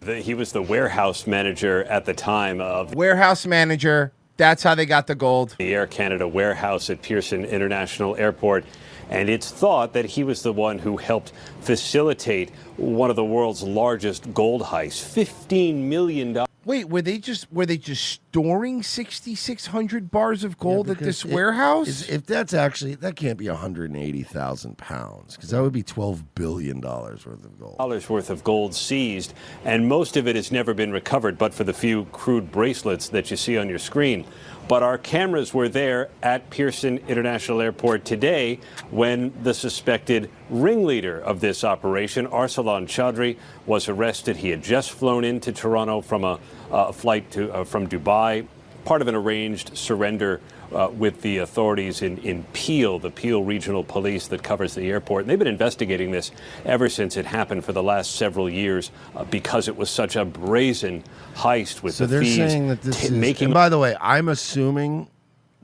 He was the warehouse manager at the time of Warehouse manager. That's how they got the gold. The Air Canada warehouse at Pearson International Airport. And it's thought that he was the one who helped facilitate one of the world's largest gold heists, $15 million. Wait, were they just storing 6,600 bars of gold at this warehouse? If that's actually, that can't be 180,000 pounds, because that would be $12 billion worth of gold. Dollars worth of gold seized, and most of it has never been recovered, but for the few crude bracelets that you see on your screen. But our cameras were there at Pearson International Airport today when the suspected ringleader of this operation, Arsalan Chaudhry, was arrested. He had just flown into Toronto from a flight from Dubai, part of an arranged surrender with the authorities in Peel, the Peel Regional Police that covers the airport. And they've been investigating this ever since it happened for the last several years because it was such a brazen heist with So the they're thieves saying that this is, making. and by the way, I'm assuming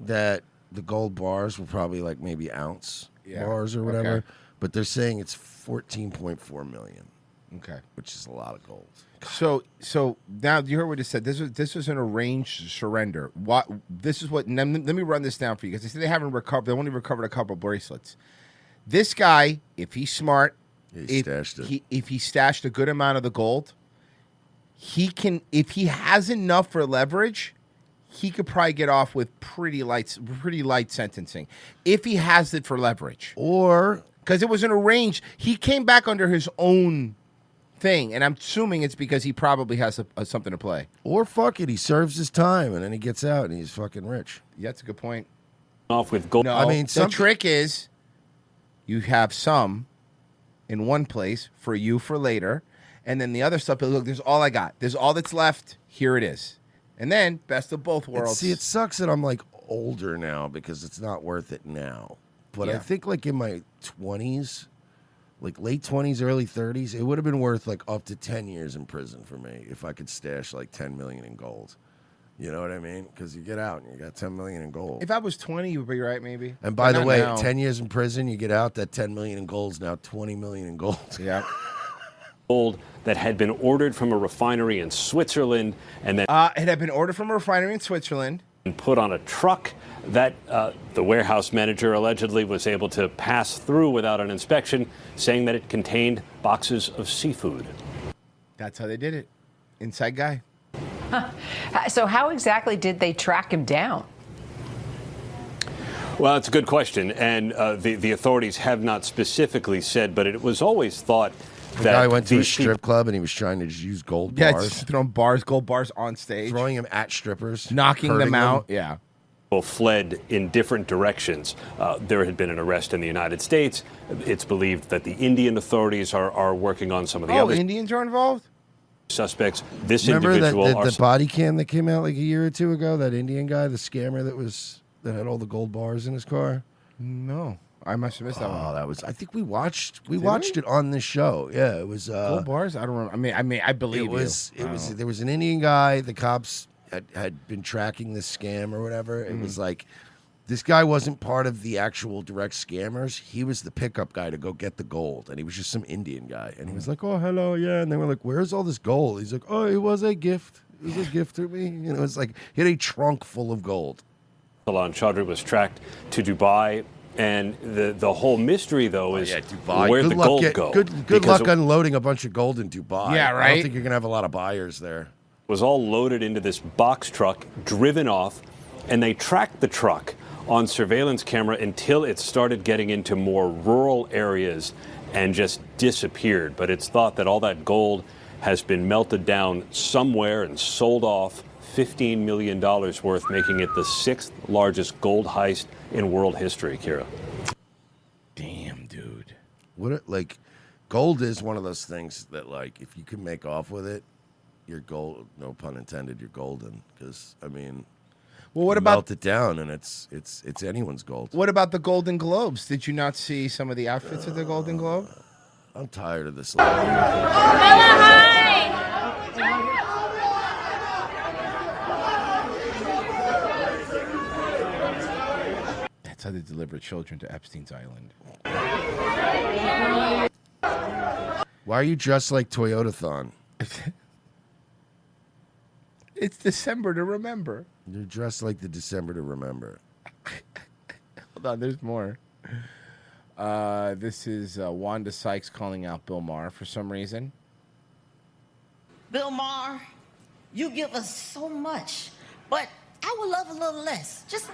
that the gold bars were probably like maybe ounce bars or whatever, okay. but they're saying it's 14.4 million. Okay. Which is a lot of gold. So now you heard what it said. This was an arranged surrender. What this is what? Let me run this down for you because they say they haven't recovered. They only recovered a couple of bracelets. This guy, if he's smart, if he stashed a good amount of the gold, he can. If he has enough for leverage, he could probably get off with pretty light sentencing. If he has it for leverage, or because it was an arranged, he came back under his own thing, and I'm assuming it's because he probably has something to play. Or fuck it, he serves his time and then he gets out and he's fucking rich. Yeah, that's a good point. Off with gold. No, I mean, the trick is you have some in one place for you for later, and then the other stuff. Look, there's all I got. There's all that's left. Here it is. And then best of both worlds. See, it sucks that I'm like older now because it's not worth it now. But I think like in my 20s, like late 20s, early 30s, it would have been worth like up to 10 years in prison for me if I could stash like 10 million in gold. You know what I mean? Because you get out and you got 10 million in gold. If I was 20, you would be right, maybe. And by But the not way, now. 10 years in prison, you get out, that 10 million in gold is now 20 million in gold. Yeah. Gold that had been ordered from a refinery in Switzerland and then It had been ordered from a refinery in Switzerland. and put on a truck that the warehouse manager allegedly was able to pass through without an inspection, saying that it contained boxes of seafood. That's how they did it. Inside guy. So how exactly did they track him down? Well, it's a good question, and the authorities have not specifically said, but it was always thought The that guy went to a these strip club and he was trying to just use gold Yeah, bars. just throwing gold bars on stage. Throwing them at strippers. Knocking hurting them out. Yeah. people fled in different directions. There had been an arrest in the United States. It's believed that the Indian authorities are working on some of the Oh, other Indians are involved? suspects. This Remember individual that are the body cam that came out like a year or two ago? That Indian guy, the scammer that had all the gold bars in his car? No. I must have missed that one. Oh, that was. I think we watched Did it on this show. Yeah, it was Gold bars? I don't remember. I mean, I believe it was. you. It was. There was an Indian guy. The cops had been tracking this scam or whatever. It was like this guy wasn't part of the actual direct scammers. He was the pickup guy to go get the gold, and he was just some Indian guy. And he was like, "Oh, hello, yeah." And they were like, "Where's all this gold?" He's like, "Oh, it was a gift. It was a gift to me." You know, it's like he had a trunk full of gold. Salan Chaudhry was tracked to Dubai. And the whole mystery, though, is Dubai. where'd Good the luck gold get- go? Good Because luck unloading a bunch of gold in Dubai. Yeah, I right? don't think you're gonna have a lot of buyers there. It was all loaded into this box truck, driven off, and they tracked the truck on surveillance camera until it started getting into more rural areas and just disappeared. But it's thought that all that gold has been melted down somewhere and sold off. $15 million worth, making it the 6th largest gold heist in world history, Kira. Damn, dude. Gold is one of those things that, like, if you can make off with it, you're gold. No pun intended. You're golden. Because I mean, Well, what you about- melt it down and it's anyone's gold. What about the Golden Globes? Did you not see some of the outfits of the Golden Globe? I'm tired of this. That's how they deliver children to Epstein's Island. Why are you dressed like Toyotathon? It's December to remember. You're dressed like the December to remember. Hold on, there's more. This is Wanda Sykes calling out Bill Maher for some reason. Bill Maher, you give us so much, but I would love a little less. Just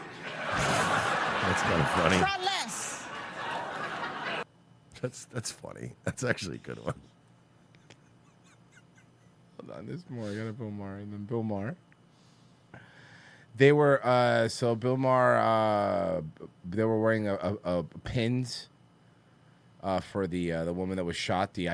That's kind of funny. try less. That's funny. That's actually a good one. Hold on, there's more. I got a Bill Maher and then Bill Maher. They were so Bill Maher. They were wearing a pins for the woman that was shot, the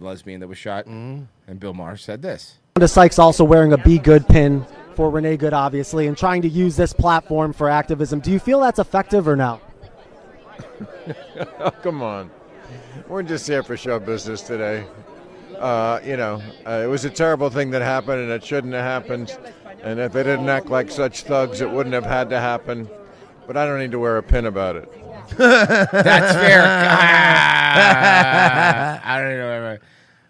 lesbian that was shot, and Bill Maher said this. Wanda Sykes also wearing a Be Good pin for Renee Good, obviously, and trying to use this platform for activism. Do you feel that's effective or no? Oh, come on. We're just here for show business today. It was a terrible thing that happened, and it shouldn't have happened. And if they didn't act like such thugs, it wouldn't have had to happen. But I don't need to wear a pin about it. That's fair. I don't know.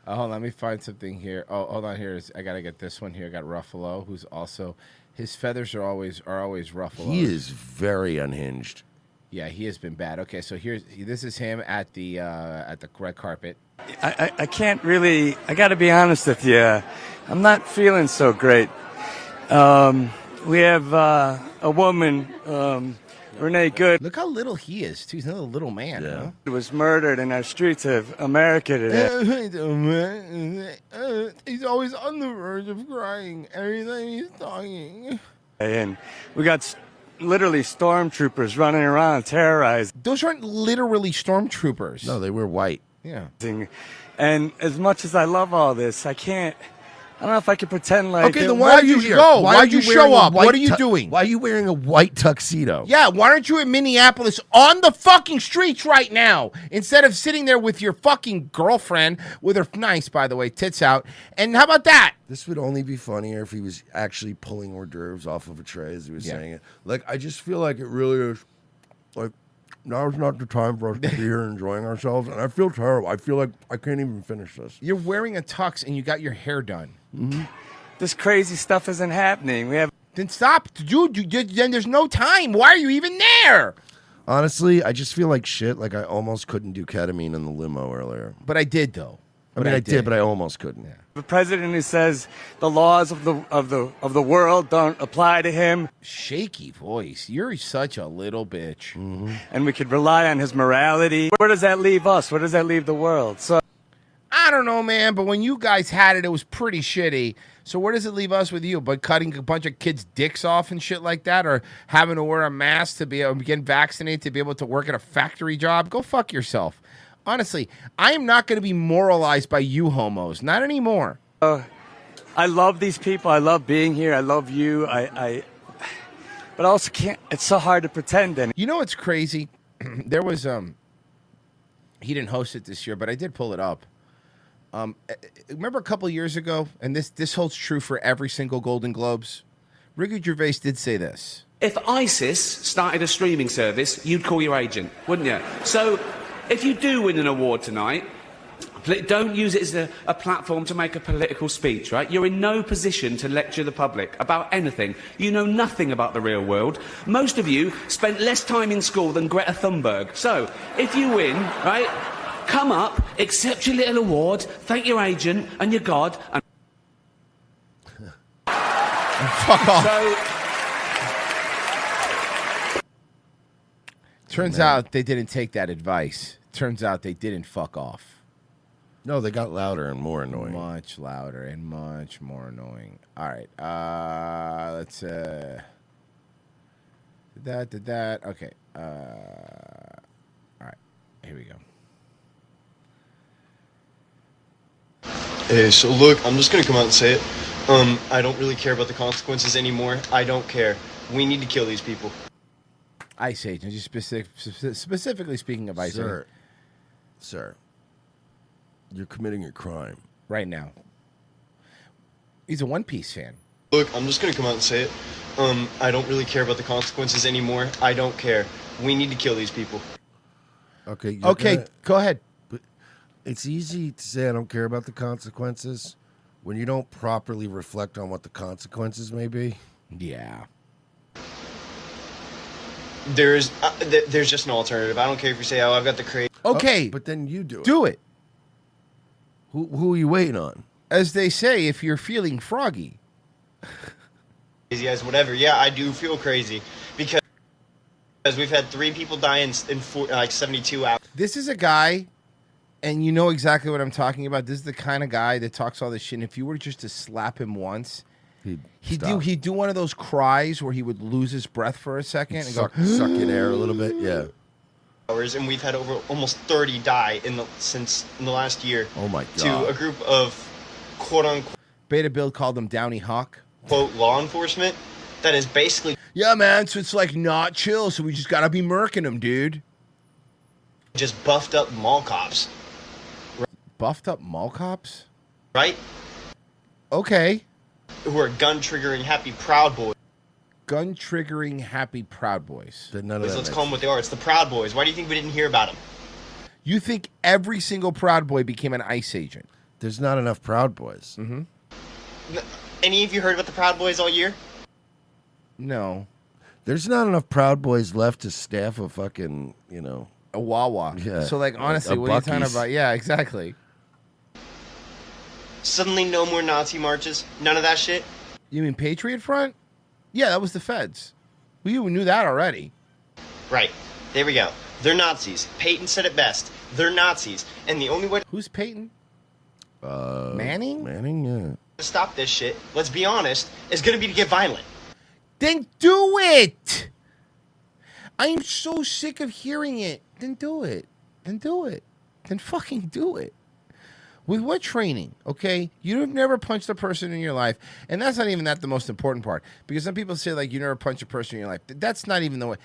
Hold on, let me find something here. Oh, hold on. I gotta get this one here. I got Ruffalo, who's also his feathers are always Ruffalo. He is very unhinged. Yeah, he has been bad. Okay, so this is him at the red carpet. I can't really. I got to be honest with you. I'm not feeling so great. We have a woman, Renee Good. Look how little he is, too. He's not a little man. Yeah. Huh? Was murdered in our streets of America today. He's always on the verge of crying every time he's talking. And we got literally stormtroopers running around terrorizing. Those aren't literally stormtroopers. No, they were white. Yeah. And as much as I love all this, I don't know if I can pretend like. Okay, then why are you here? Why'd you show up? What are you doing? Why are you wearing a white tuxedo? Yeah, why aren't you in Minneapolis on the fucking streets right now instead of sitting there with your fucking girlfriend, with her nice, by the way, tits out? And how about that? This would only be funnier if he was actually pulling hors d'oeuvres off of a tray as he was saying it. Like, I just feel like it really is, like, now is not the time for us to be here enjoying ourselves, and I feel terrible. I feel like I can't even finish this. You're wearing a tux and you got your hair done. Mm-hmm. This crazy stuff isn't happening. Then stop, dude. Then there's no time. Why are you even there? Honestly, I just feel like shit. Like I almost couldn't do ketamine in the limo earlier. But I did, though. I did, but I almost couldn't. Yeah. The president who says the laws of the world don't apply to him. Shaky voice. You're such a little bitch. Mm-hmm. And we could rely on his morality. Where does that leave us? Where does that leave the world? So I don't know, man, but when you guys had it, it was pretty shitty. So where does it leave us with you? But cutting a bunch of kids' dicks off and shit like that, or having to wear a mask to be able to get vaccinated to be able to work at a factory job? Go fuck yourself. Honestly, I am not going to be moralized by you homos. Not anymore. I love these people. I love being here. I love you. But I also can't. It's so hard to pretend. You know what's crazy? There was he didn't host it this year, but I did pull it up. Remember a couple years ago, and this holds true for every single Golden Globes. Ricky Gervais did say this. If ISIS started a streaming service, you'd call your agent, wouldn't you? So if you do win an award tonight, don't use it as a platform to make a political speech, right? You're in no position to lecture the public about anything. You know nothing about the real world. Most of you spent less time in school than Greta Thunberg. So if you win, right, come up, accept your little award, thank your agent and your God, and fuck off. Turns out they didn't take that advice. Turns out they didn't fuck off. No, they got louder and more annoying. Much louder and much more annoying. All right. Let's that. Okay. All right. Here we go. Hey, so look, I'm just gonna come out and say it. I don't really care about the consequences anymore. I don't care. We need to kill these people. Ice Agent, just specifically speaking of Ice Agent. Sir, you're committing a crime. Right now. He's a One Piece fan. Look, I'm just gonna come out and say it. I don't really care about the consequences anymore. I don't care. We need to kill these people. Okay. Go ahead. But it's easy to say I don't care about the consequences when you don't properly reflect on what the consequences may be. Yeah. There's just an alternative. I don't care if you say, "Oh, I've got the crazy." Okay, but then you do it. Do it. Who are you waiting on? As they say, if you're feeling froggy. Crazy as whatever. Yeah, I do feel crazy because we've had 3 people die in 72 hours. This is a guy, and you know exactly what I'm talking about. This is the kind of guy that talks all this shit. And if you were just to slap him once, he'd do one of those cries where he would lose his breath for a second and suck in air a little bit. Yeah. And we've had over almost 30 die since the last year. Oh my God. To a group of quote unquote Beta Bill called them Downey Hawk. Quote law enforcement that is basically yeah, man. So it's like not chill. So we just gotta be murking them, dude. Just buffed up mall cops. Buffed up mall cops, right? Okay. Who are gun triggering happy Proud Boys. Gun triggering happy Proud Boys. Let's call them what they are. It's the Proud Boys. Why do you think we didn't hear about them? You think every single Proud Boy became an ICE agent? there's not enough Proud Boys. Mm-hmm. Any of you heard about the Proud Boys all year? No. There's not enough Proud Boys left to staff a fucking, a Wawa. Yeah. So, like, honestly, A what are you talking Buc-ee's. about? Yeah, exactly. Suddenly, no more Nazi marches. None of that shit. You mean Patriot Front? Yeah, that was the feds. We knew that already. Right. There we go. They're Nazis. Peyton said it best. They're Nazis. And the only way Who's Peyton? Manning? Manning, yeah. to stop this shit, let's be honest, is going to be to get violent. Then do it! I'm so sick of hearing it. Then do it. Then do it. Then fucking do it. With what training, okay? You've never punched a person in your life, and that's not even the most important part. Because some people say, like, you never punch a person in your life. That's not even the way.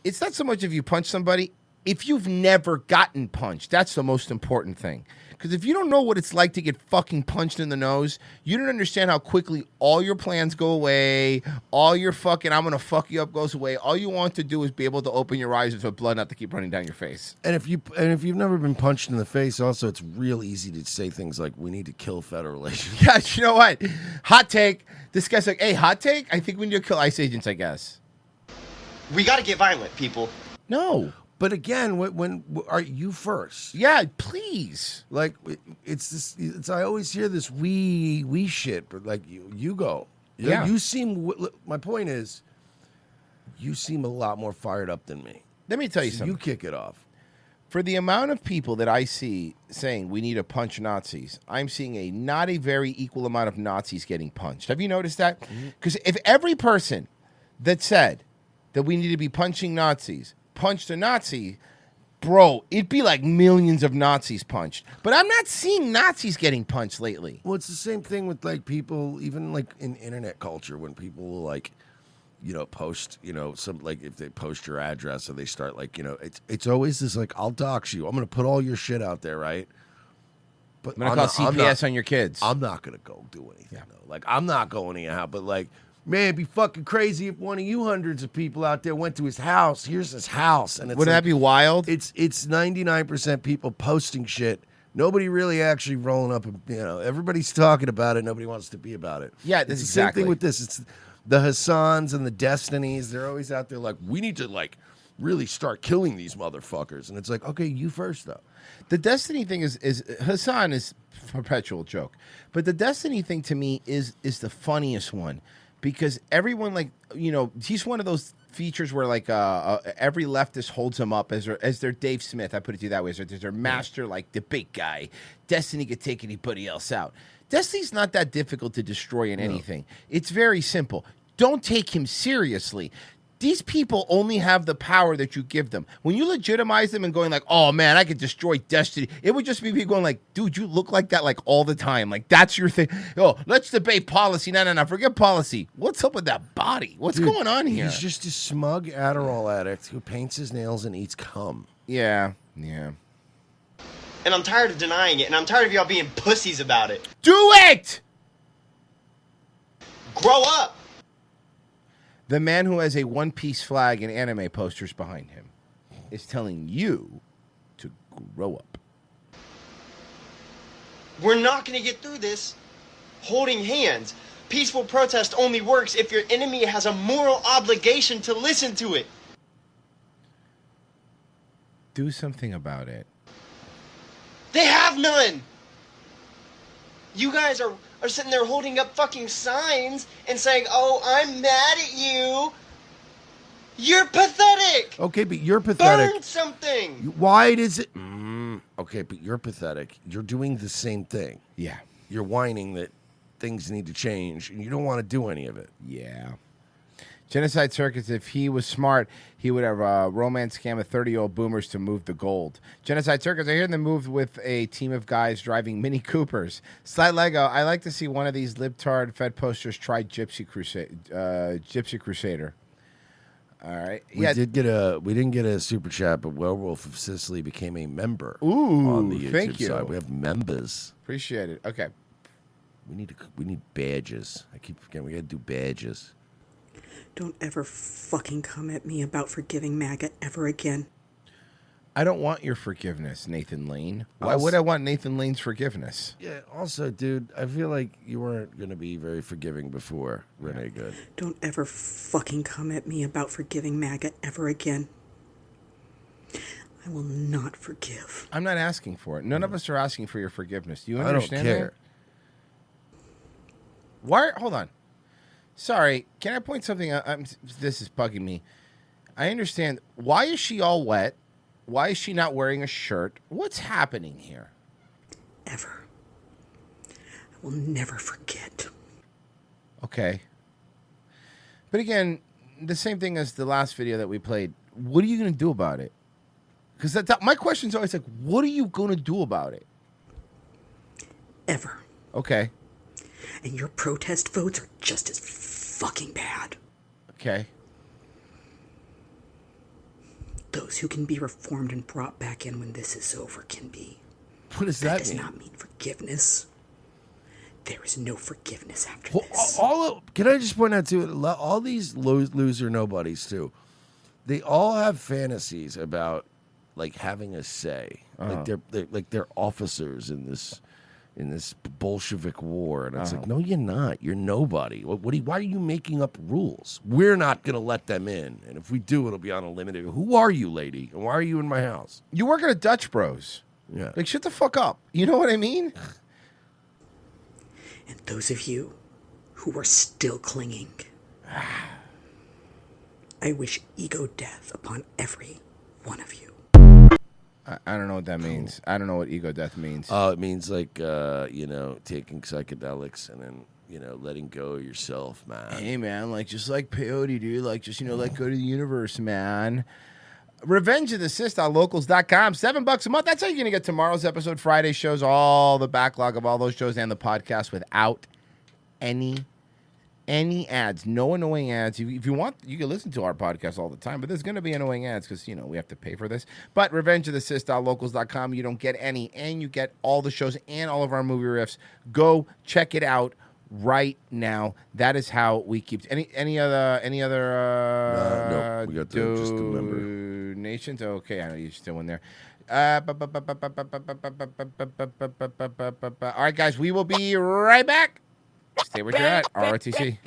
It's not so much if you punch somebody. If you've never gotten punched, that's the most important thing. Because if you don't know what it's like to get fucking punched in the nose, you don't understand how quickly all your plans go away, all your fucking I'm going to fuck you up goes away. All you want to do is be able to open your eyes for blood not to keep running down your face. And if you've never been punched in the face, also it's real easy to say things like we need to kill federal agents. Yeah, you know what? Hot take. This guy's like, hey, hot take? I think we need to kill ICE agents, I guess. We got to get violent, people. No. But again, when are you first? Yeah, please. Like it's this. It's I always hear this we shit, but like you go. Yeah. You seem. My point is, you seem a lot more fired up than me. Let me tell you So something. You kick it off. For the amount of people that I see saying we need to punch Nazis, I'm seeing not a very equal amount of Nazis getting punched. Have you noticed that? Because if every person that said that we need to be punching Nazis punched a Nazi, bro, it'd be like millions of Nazis punched. But I'm not seeing Nazis getting punched lately. Well, it's the same thing with like people, even like in internet culture, when people will like, post, some like if they post your address or they start like, it's always this like, I'll dox you. I'm gonna put all your shit out there, right? But I'm gonna call CPS on your kids. I'm not gonna go do anything though. Like I'm not going to your house, but like. Man, it'd be fucking crazy if one of you hundreds of people out there went to his house. Here's his house, and it's Wouldn't that be wild? It's 99% people posting shit. Nobody really actually rolling up. Everybody's talking about it. Nobody wants to be about it. Yeah, it's the exactly. same thing with this. It's the Hassans and the Destinies. They're always out there like, we need to like really start killing these motherfuckers. And it's like, okay, you first though. The Destiny thing is Hassan is a perpetual joke, but the Destiny thing to me is the funniest one. Because everyone, he's one of those features where, every leftist holds him up as their Dave Smith. I put it to you that way. As their master, like the big guy. Destiny could take anybody else out. Destiny's not that difficult to destroy in anything. It's very simple. Don't take him seriously. These people only have the power that you give them. When you legitimize them and going like, oh man, I could destroy Destiny, it would just be people going like, dude, you look like that like all the time. Like that's your thing. Oh, let's debate policy. No, forget policy. What's up with that body? What's going on here? He's just a smug Adderall addict who paints his nails and eats cum. Yeah. And I'm tired of denying it, and I'm tired of y'all being pussies about it. Do it! Grow up! The man who has a One Piece flag and anime posters behind him is telling you to grow up. We're not going to get through this holding hands. Peaceful protest only works if your enemy has a moral obligation to listen to it. Do something about it. They have none! You guys are sitting there holding up fucking signs and saying, oh, I'm mad at you. You're pathetic! Okay, but you're pathetic. Burn something! Why does it... Okay, but you're pathetic. You're doing the same thing. Yeah. You're whining that things need to change, and you don't want to do any of it. Yeah. Genocide Circus, if he was smart, he would have romance scam of 30-year-old boomers to move the gold. Genocide Circus, I hear them moved with a team of guys driving Mini Coopers. Slide Lego, I like to see one of these libtard Fed posters try Gypsy Crusader. All right. We didn't get a super chat, but Werewolf of Sicily became a member Ooh, on the YouTube thank you. side. We have members. Appreciate it. Okay. We need badges. I keep forgetting we got to do badges. Don't ever fucking come at me about forgiving MAGA ever again. I don't want your forgiveness, Nathan Lane. Why Also- would I want Nathan Lane's forgiveness? Yeah. Also, dude, I feel like you weren't going to be very forgiving before Renee Good. Don't ever fucking come at me about forgiving MAGA ever again. I will not forgive. I'm not asking for it. None of us are asking for your forgiveness. Do you I don't understand care. that? Why? Hold on. Sorry. Can I point something out? This is bugging me. I understand. Why is she all wet? Why is she not wearing a shirt? What's happening here? Ever. I will never forget. Okay. But again, the same thing as the last video that we played. What are you going to do about it? Because my question is always like, what are you going to do about it? Ever. Okay. And your protest votes are just as fucking bad. Okay. Those who can be reformed and brought back in when this is over can be. What does that does mean? not mean forgiveness. There is no forgiveness after Well, this. can I just point out too? All these loser nobodies too. They all have fantasies about like having a say. Like they're officers in this Bolshevik war, and it's like, no, you're not. You're nobody. Why are you making up rules? We're not going to let them in, and if we do, it'll be on a limited. Who are you, lady? And why are you in my house? You work at a Dutch Bros. Yeah. Like, shut the fuck up. You know what I mean? And those of you who are still clinging, I wish ego death upon every one of you. I don't know what that means. I don't know what ego death means. It means like taking psychedelics and then letting go of yourself, man. Hey, man, just like peyote, dude. Let go to the universe, man. Revenge of the Sis.locals.com. $7 a month. That's how you're going to get tomorrow's episode, Friday shows, all the backlog of all those shows and the podcast without any ads. No annoying ads. If you want, you can listen to our podcast all the time, but there's going to be annoying ads because, we have to pay for this. But revengeofthesis.locals.com, you don't get any, and you get all the shows and all of our movie riffs. Go check it out right now. That is how we keep any other no, we got just the member donations. Okay, I know you're still in there. All right, guys, we will be right back. Stay where you're at. ROTC.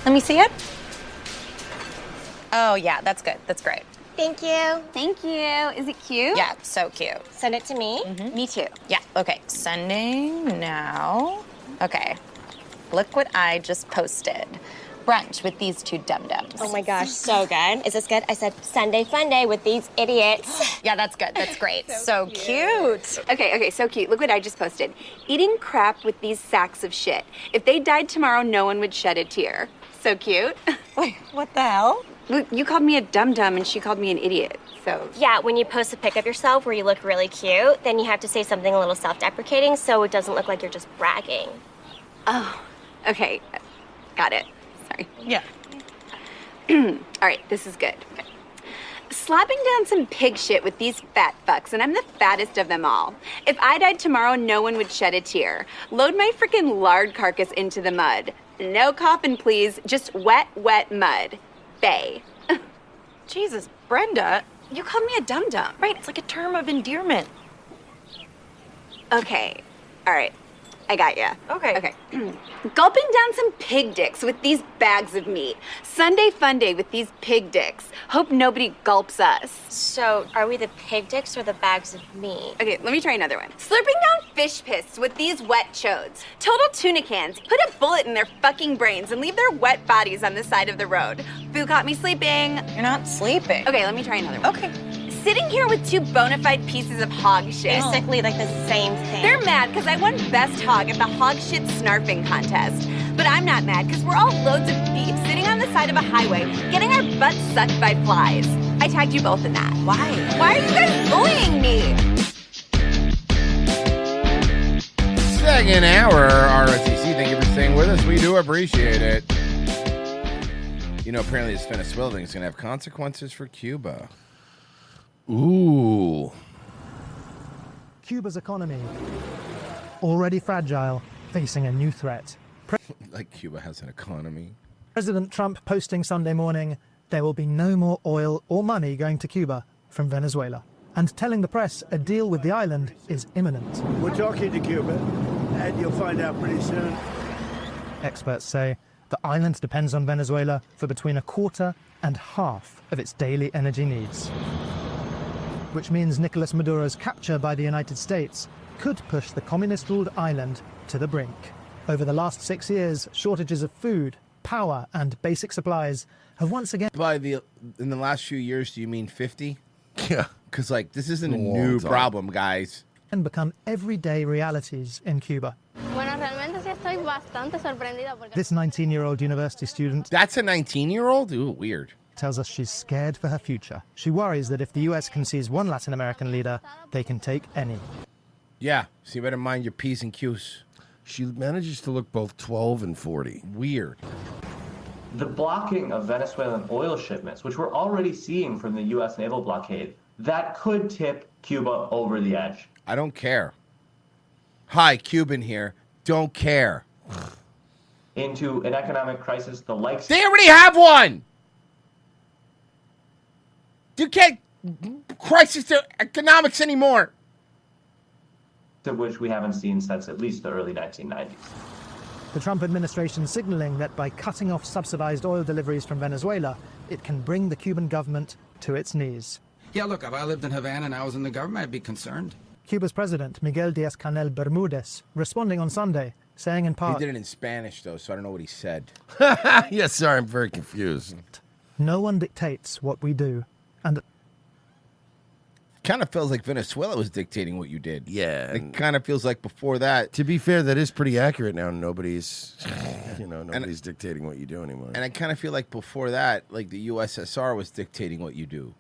Let me see it. Oh, yeah, that's good. That's great. Thank you. Thank you. Is it cute? Yeah, so cute. Send it to me. Me too. Yeah, okay. Sending now. Okay. Look what I just posted. Brunch with these two dum-dums. Oh my gosh, so good. Is this good? I said Sunday fun day with these idiots. Yeah, that's good. That's great. so cute. Okay, so cute. Look what I just posted. Eating crap with these sacks of shit. If they died tomorrow, no one would shed a tear. So cute. Wait, what the hell? Look, you called me a dum-dum and she called me an idiot, so. Yeah, when you post a pic of yourself where you look really cute, then you have to say something a little self-deprecating so it doesn't look like you're just bragging. Oh, okay. Got it. Sorry. Yeah. All right, this is good. Okay. Slapping down some pig shit with these fat fucks, and I'm the fattest of them all. If I died tomorrow, no one would shed a tear. Load my freaking lard carcass into the mud. No coffin, please. Just wet, wet mud. Bay. Jesus, Brenda. You called me a dum-dum. Right, it's like a term of endearment. Okay. All right. I got ya. Okay. Gulping down some pig dicks with these bags of meat. Sunday fun day with these pig dicks. Hope nobody gulps us. So, are we the pig dicks or the bags of meat? Okay, let me try another one. Slurping down fish piss with these wet chodes. Total tuna cans. Put a bullet in their fucking brains and leave their wet bodies on the side of the road. Boo caught me sleeping. You're not sleeping. Okay, let me try another one. Okay. Sitting here with two bona fide pieces of hog shit. Basically like the same thing. They're mad because I won best hog at the hog shit snarfing contest. But I'm not mad because we're all loads of beef sitting on the side of a highway getting our butts sucked by flies. I tagged you both in that. Why? Why are you guys bullying me? Second hour, ROTC. Thank you for staying with us. We do appreciate it. You know, apparently this Venezuela thing is going to have consequences for Cuba. Ooh. Cuba's economy, already fragile, facing a new threat. Like Cuba has an economy. President Trump posting Sunday morning, there will be no more oil or money going to Cuba from Venezuela, and telling the press a deal with the island is imminent. We're talking to Cuba, and you'll find out pretty soon. Experts say the island depends on Venezuela for between a quarter and half of its daily energy needs, which means Nicolas Maduro's capture by the United States could push the communist-ruled island to the brink. Over the last 6 years, shortages of food, power, and basic supplies have once again... In the last few years, do you mean 50? Yeah. Because, like, this isn't a Long new time. problem, guys. ...and become everyday realities in Cuba. This 19-year-old university student... That's a 19-year-old? Ooh, weird. ...tells us she's scared for her future. She worries that if the U.S. can seize one Latin American leader, they can take any. Yeah, so you better mind your P's and Q's. She manages to look both 12 and 40. Weird. The blocking of Venezuelan oil shipments, which we're already seeing from the U.S. naval blockade, that could tip Cuba over the edge. I don't care. Hi, Cuban here. Don't care. Into an economic crisis the likes... They already have one! You can't crisis their economics anymore. Of which we haven't seen since at least the early 1990s. The Trump administration signaling that by cutting off subsidized oil deliveries from Venezuela, it can bring the Cuban government to its knees. Yeah, look, if I lived in Havana and I was in the government, I'd be concerned. Cuba's president, Miguel Díaz-Canel Bermudez, responding on Sunday, saying in part... He did it in Spanish, though, so I don't know what he said. Yes, sorry, I'm very confused. No one dictates what we do, and... Kind of feels like Venezuela was dictating what you did. Yeah. It kind of feels like before that. To be fair, that is pretty accurate now. Nobody's dictating what you do anymore. And I kind of feel like before that, like the USSR was dictating what you do.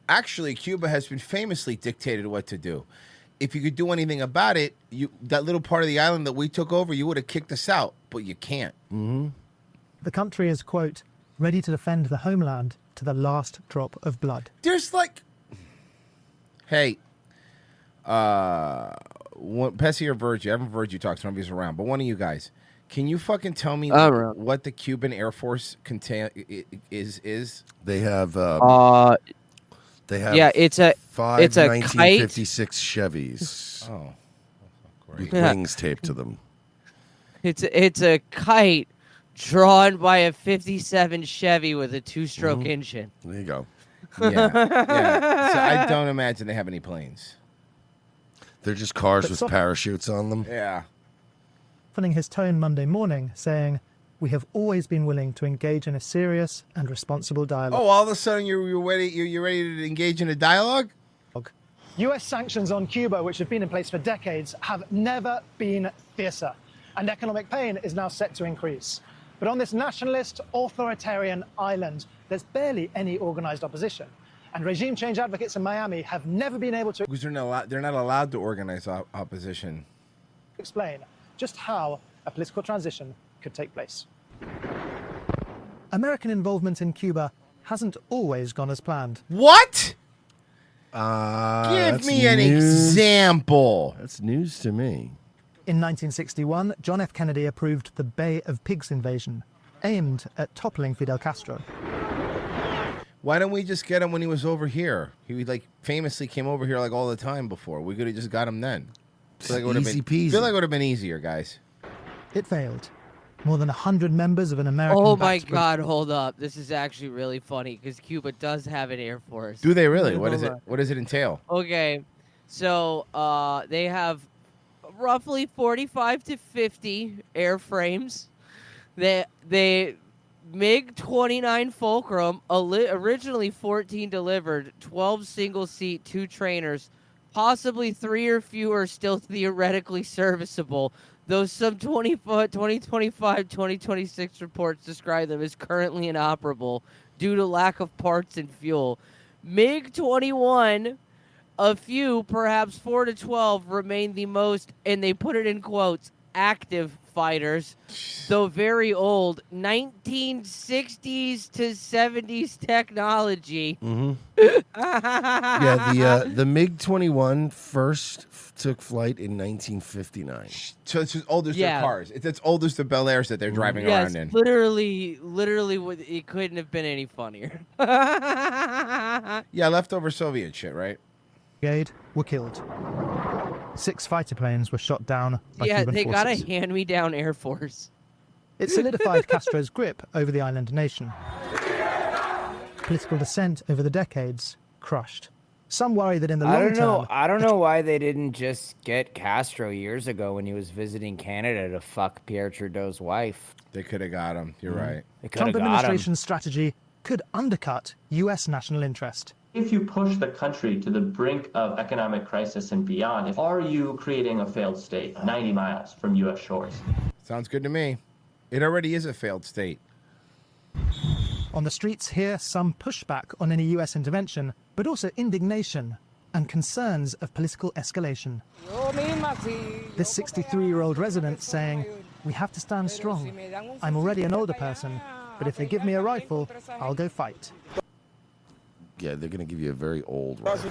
Actually, Cuba has been famously dictated what to do. If you could do anything about it, that little part of the island that we took over, you would have kicked us out, but you can't. Mm-hmm. The country is, quote, ready to defend the homeland to the last drop of blood. There's like... Hey, Pessy or Virgie, I haven't Virgie talked, so nobody's around, but one of you guys, can you fucking tell me what the Cuban Air Force is? They have, yeah, it's a 1956 Chevys. Oh, with wings taped to them. It's a kite drawn by a 57 Chevy with a 2-stroke engine. There you go. Yeah. So I don't imagine they have any planes. They're just cars But with so- parachutes on them. Yeah. Softening his tone Monday morning, saying, "We have always been willing to engage in a serious and responsible dialogue." Oh, all of a sudden you're ready to engage in a dialogue? US sanctions on Cuba, which have been in place for decades, have never been fiercer, and economic pain is now set to increase. But on this nationalist, authoritarian island, there's barely any organized opposition. And regime change advocates in Miami have never been able to Because they're not allowed to organize opposition. explain just how a political transition could take place. American involvement in Cuba hasn't always gone as planned. What? Give That's me an news. example. That's news to me. In 1961, John F. Kennedy approved the Bay of Pigs invasion, aimed at toppling Fidel Castro. Why don't we just get him when he was over here? He famously came over here all the time before. We could have just got him then. Feel like it would have Easy been, peasy. feel like it would have been easier, guys. It failed. More than 100 members of an American. Oh my God! Hold up. This is actually really funny because Cuba does have an air force. Do they really? What is it? What does it entail? Okay, so they have roughly 45 to 50 airframes. They MiG-29 Fulcrum, originally 14 delivered, 12 single-seat, 2 trainers, possibly 3 or fewer still theoretically serviceable, though some 2025, 2026 reports describe them as currently inoperable due to lack of parts and fuel. MiG-21, a few, perhaps 4 to 12, remain the most, and they put it in quotes, active fighters, though very old, 1960s to 70s technology. Yeah, the MiG-21 first took flight in 1959. So it's as old as Yeah. their cars. It's as old as the Bel Airs that they're driving Yes, around in. literally, it couldn't have been any funnier. Yeah, leftover Soviet shit, right? Brigade were killed. 6 fighter planes were shot down by Yeah, Cuban they got a forces. hand-me-down Air Force. It solidified Castro's grip over the island nation. Political dissent over the decades crushed. Some worry that in the long term, I don't know why they didn't just get Castro years ago when he was visiting Canada to fuck Pierre Trudeau's wife. They could have got him. You're right. They could Trump have got him. administration's strategy could undercut U.S. national interest. If you push the country to the brink of economic crisis and beyond, are you creating a failed state 90 miles from U.S. shores? Sounds good to me. It already is a failed state. On the streets here, some pushback on any U.S. intervention, but also indignation and concerns of political escalation. This 63-year-old resident saying, "We have to stand strong. I'm already an older person, but if they give me a rifle, I'll go fight." Yeah, they're gonna give you a very old rifle.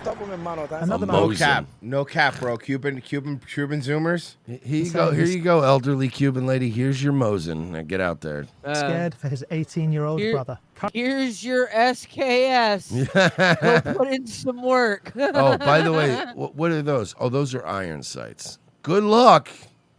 Another No man- cap. No cap, bro. Cuban Zoomers. Here you go, elderly Cuban lady. Here's your Mosin. Now get out there. Scared for his 18-year-old brother. Here's your SKS. Go put in some work. Oh, by the way, what are those? Oh, those are iron sights. Good luck.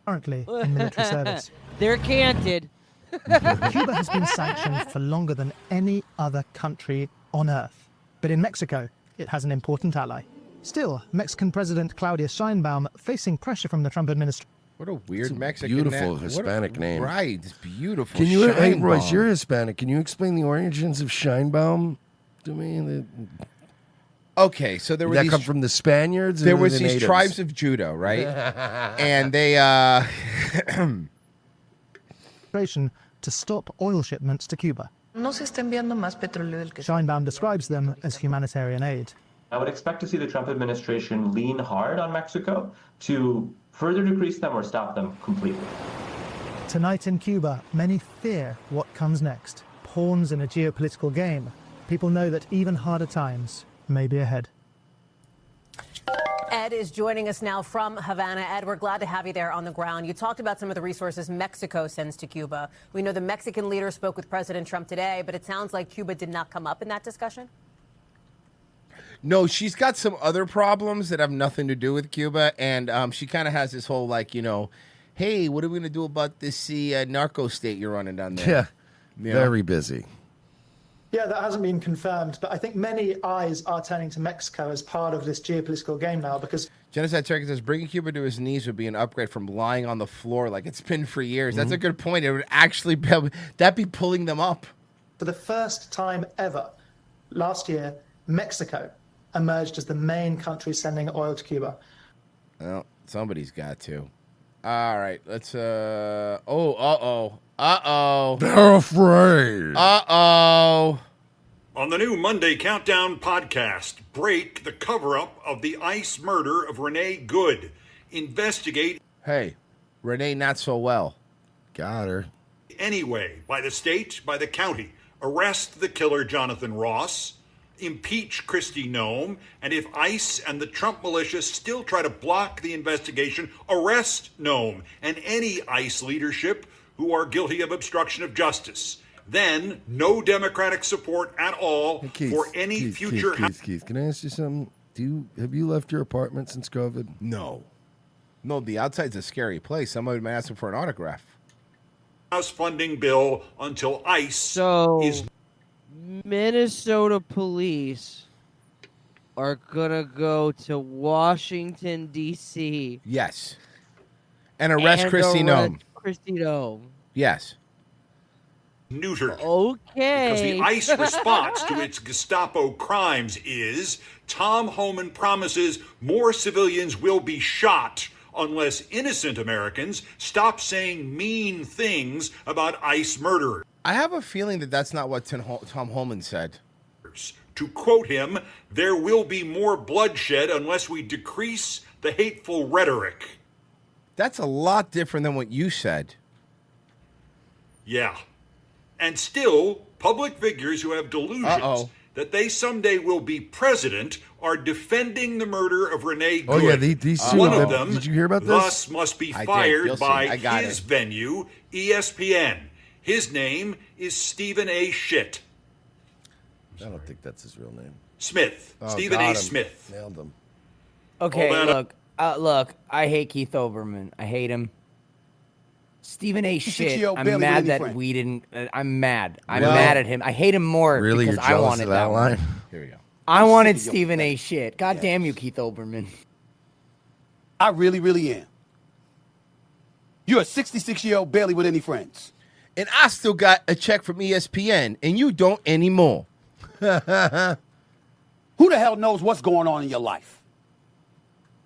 Currently in military service. They're canted. Cuba has been sanctioned for longer than any other country on Earth. But in Mexico, it has an important ally. Still, Mexican President Claudia Sheinbaum facing pressure from the Trump administration. What a weird Mexican Beautiful name. Hispanic name. Right, it's beautiful. Can you, hey, Royce, Sheinbaum. you're Hispanic. Can you explain the origins of Scheinbaum to me? Okay, so there Did were that these come from the Spaniards? or There was the these natives? tribes of Judah, right? And they to stop oil shipments to Cuba. No se está enviando más petróleo del que se... Sheinbaum describes them as humanitarian aid. I would expect to see the Trump administration lean hard on Mexico to further decrease them or stop them completely. Tonight in Cuba, many fear what comes next. Pawns in a geopolitical game. People know that even harder times may be ahead. Ed is joining us now from Havana. Ed, we're glad to have you there on the ground. You talked about some of the resources Mexico sends to Cuba. We know the Mexican leader spoke with President Trump today, but it sounds like Cuba did not come up in that discussion. No, she's got some other problems that have nothing to do with Cuba, and she kind of has this whole hey, what are we going to do about this narco state you're running down there? Yeah, You know? very busy. Yeah, that hasn't been confirmed, but I think many eyes are turning to Mexico as part of this geopolitical game now because Genocide Turkey says bringing Cuba to his knees would be an upgrade from lying on the floor like it's been for years. That's a good point. It would actually be pulling them up. for the first time ever, last year, Mexico emerged as the main country sending oil to Cuba. Well, somebody's got to. All right, let's. They're afraid. On the new Monday Countdown podcast, break the cover-up of the ICE murder of Renee Good. Investigate. Hey, Renee, not so well. Got her. Anyway, by the state, by the county. Arrest the killer, Jonathan Ross. Impeach Kristi Noem. And if ICE and the Trump militia still try to block the investigation, arrest Noem and any ICE leadership who are guilty of obstruction of justice. Then, no Democratic support at all for any future... Keith, can I ask you something? Have you left your apartment since COVID? No, the outside's a scary place. Somebody might ask him for an autograph. House funding bill until ICE is... Minnesota police are gonna go to Washington, D.C. Yes. And arrest Kristi Noem. Kristi Noem. Yes. Neutered. Okay. Because the ICE response to its Gestapo crimes is Tom Homan promises more civilians will be shot unless innocent Americans stop saying mean things about ICE murderers. I have a feeling that that's not what Tom Homan said. To quote him, there will be more bloodshed unless we decrease the hateful rhetoric. That's a lot different than what you said. Yeah. And still, public figures who have delusions that they someday will be president are defending the murder of Renee Good. Oh, yeah, these two. One of them, did you hear about this? thus must be fired by got his venue, ESPN. His name is Stephen A. Shit. I don't think that's his real name. Smith. Stephen A. Smith. Nailed him. Okay, Hold on. look. I hate Keith Olbermann. I hate him. Stephen A. Shit. I'm barely mad with any that friend. we didn't. I'm mad. I'm mad at him. I hate him more Really, because you're I jealous wanted of that one. line? Here we go. I wanted Sick of your Stephen A. pathetic- Shit. God damn you, Keith Olbermann. I really, really am. You're a 66-year-old barely with any friends. And I still got a check from ESPN, and you don't anymore. Who the hell knows what's going on in your life?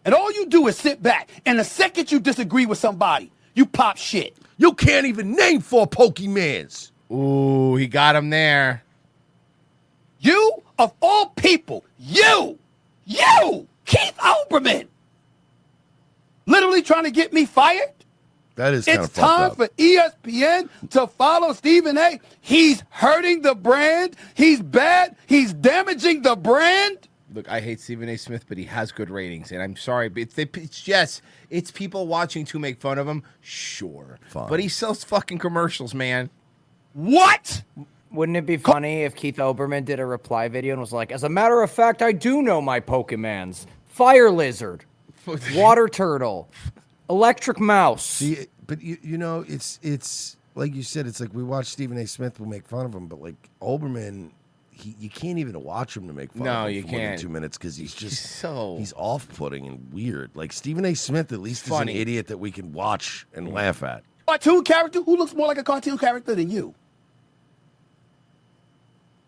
And all you do is sit back, and the second you disagree with somebody, you pop shit. You can't even name 4 Pokemans. Ooh, he got him there. You, of all people, you, Keith Olbermann, literally trying to get me fired? That is kind of It's time fucked up. for ESPN to follow Stephen A. He's hurting the brand. He's bad. He's damaging the brand. Look, I hate Stephen A. Smith, but he has good ratings, and I'm sorry, but it's people watching to make fun of him. Sure, Fine. but he sells fucking commercials, man. What? Wouldn't it be funny if Keith Olbermann did a reply video and was like, as a matter of fact, I do know my Pokemans. Fire lizard, water turtle, electric mouse. See, but you know, it's like you said. It's like we watch Stephen A. Smith. We'll make fun of him, but like Olbermann, you can't even watch him to make fun No, of him you for more than can't. 2 minutes because he's just so he's off-putting and weird. Like Stephen A. Smith, at least is an Funny. idiot that we can watch and laugh at. Cartoon character? Who looks more like a cartoon character than you?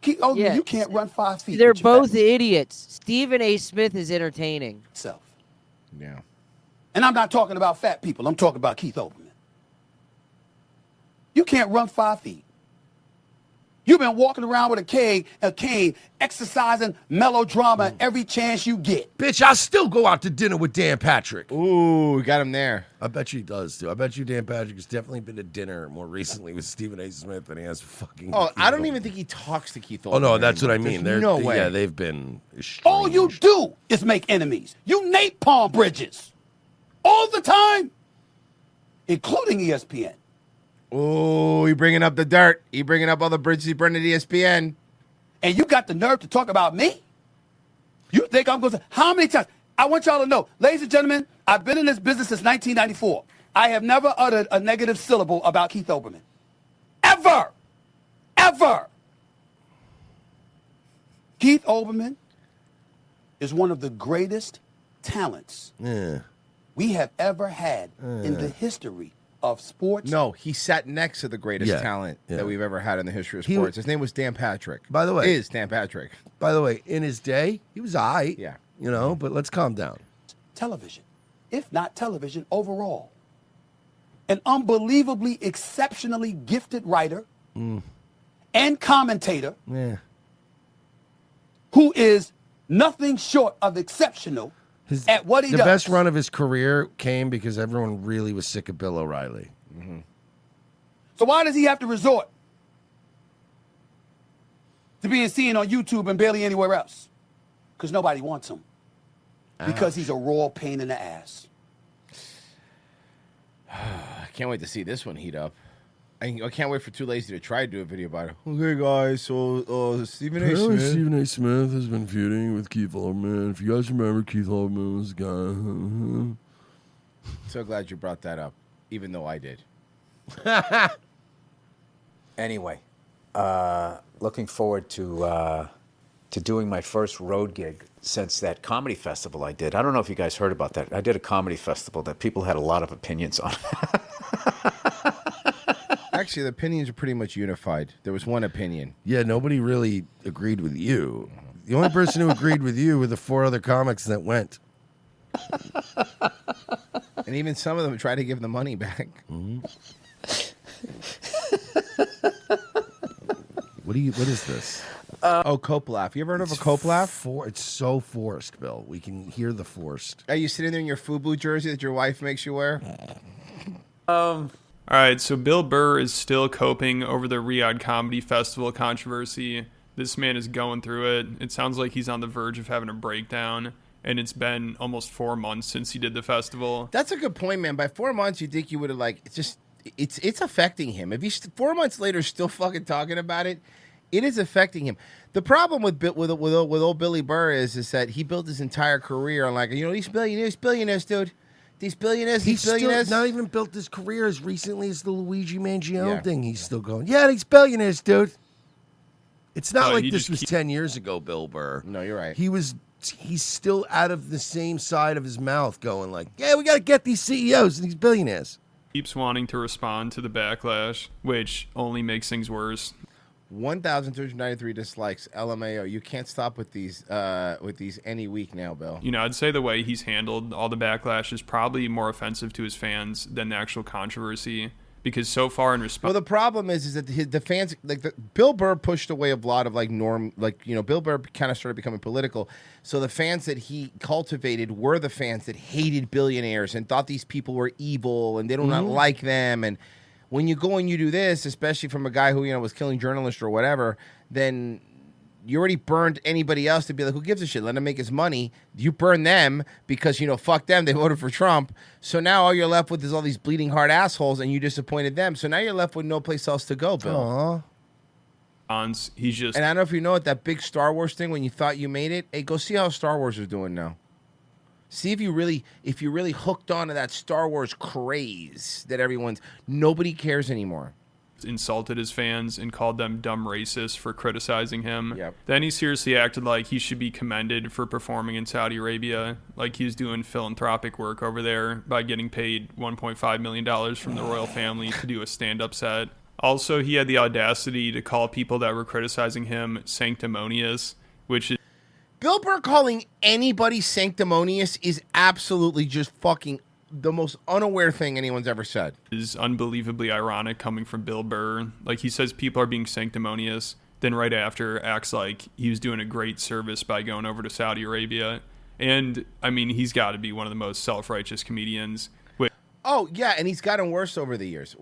Keith Olbermann, Yeah. you can't run 5 feet. They're with your both fat idiots. Stephen A. Smith is entertaining. self. Yeah. And I'm not talking about fat people. I'm talking about Keith Olbermann. You can't run 5 feet. You've been walking around with a cane, exercising melodrama every chance you get. Bitch, I still go out to dinner with Dan Patrick. Ooh, we got him there. I bet you he does too. I bet you Dan Patrick has definitely been to dinner more recently with Stephen A. Smith than he has fucking. Oh, I don't Keith even Olbermann. think he talks to Keith Olbermann. Oh no, that's what I anymore. mean. There's They're, no way. Yeah, they've been. All you do is make enemies. You napalm bridges. All the time. Including ESPN. Oh, he bringing up the dirt. He bringing up all the bridges he burned at ESPN. And you got the nerve to talk about me? You think I'm going to... How many times? I want y'all to know, ladies and gentlemen, I've been in this business since 1994. I have never uttered a negative syllable about Keith Olbermann. Ever. Ever. Keith Olbermann is one of the greatest talents we have ever had in the history of sports. No, he sat next to the greatest Yeah, talent yeah. that we've ever had in the history of He sports. His name was Dan Patrick. By the way, is Dan Patrick. By the way, in his day, he was aight. Yeah. You know, but let's calm down. Television, if not television overall. An unbelievably, exceptionally gifted writer and commentator Yeah. who is nothing short of exceptional at what he The does. best run of his career came because everyone really was sick of Bill O'Reilly. So why does he have to resort to being seen on YouTube and barely anywhere else? Because nobody wants him. Because he's a raw pain in the ass. I can't wait to see this one heat up. I can't wait for Too Lazy to try to do a video about it. Okay, guys, so Stephen A. Apparently Smith. Stephen A. Smith has been feuding with Keith Olbermann. If you guys remember, Keith Olbermann was the guy. So glad you brought that up, even though I did. Anyway, looking forward to doing my first road gig since that comedy festival I did. I don't know if you guys heard about that. I did a comedy festival that people had a lot of opinions on. Actually, the opinions are pretty much unified. There was one opinion. Yeah, nobody really agreed with you. The only person who agreed with you were the 4 other comics that went. And even some of them tried to give the money back. What is this? Oh, Cope Laugh. You ever heard of a Cope Laugh? It's so forced, Bill. We can hear the forced. Are you sitting there in your FUBU jersey that your wife makes you wear? All right, so Bill Burr is still coping over the Riyadh Comedy Festival controversy. This man is going through it. It sounds like he's on the verge of having a breakdown, and it's been almost 4 months since he did the festival. That's a good point, man. By 4 months, you think you would have it's affecting him. If he's 4 months later still fucking talking about it, it is affecting him. The problem with old Billy Burr is that he built his entire career on these billionaires, dude. These billionaires. He's still not even built his career as recently as the Luigi Mangione Yeah. thing. He's still going, yeah, these billionaires, dude. It's not like he this just was 10 years ago, Bill Burr. No, you're right. He's still out of the same side of his mouth going like, yeah, we got to get these CEOs and these billionaires. Keeps wanting to respond to the backlash, which only makes things worse. 1,393 dislikes. LMAO. You can't stop with these any week now, Bill. You know, I'd say the way he's handled all the backlash is probably more offensive to his fans than the actual controversy. Because so far in response, Well, the problem is that the fans, Bill Burr pushed away a lot of Bill Burr kind of started becoming political. So the fans that he cultivated were the fans that hated billionaires and thought these people were evil and they do not like them. And when you go and you do this, especially from a guy who, was killing journalists or whatever, then you already burned anybody else to be like, who gives a shit? Let him make his money. You burn them because, fuck them. They voted for Trump. So now all you're left with is all these bleeding heart assholes and you disappointed them. So now you're left with no place else to go, Bill. he's just... And I don't know if you know it, that big Star Wars thing when you thought you made it. Hey, go see how Star Wars is doing now. See if you really hooked onto that Star Wars craze that nobody cares anymore. Insulted his fans and called them dumb racists for criticizing him. Yep. Then he seriously acted like he should be commended for performing in Saudi Arabia, like he's doing philanthropic work over there by getting paid $1.5 million from the royal family to do a stand-up set. Also, he had the audacity to call people that were criticizing him sanctimonious, which is... Bill Burr calling anybody sanctimonious is absolutely just fucking the most unaware thing anyone's ever said. Is unbelievably ironic coming from Bill Burr. Like, he says people are being sanctimonious, then right after acts like he was doing a great service by going over to Saudi Arabia. And, I mean, he's got to be one of the most self-righteous comedians. Oh, yeah, and he's gotten worse over the years.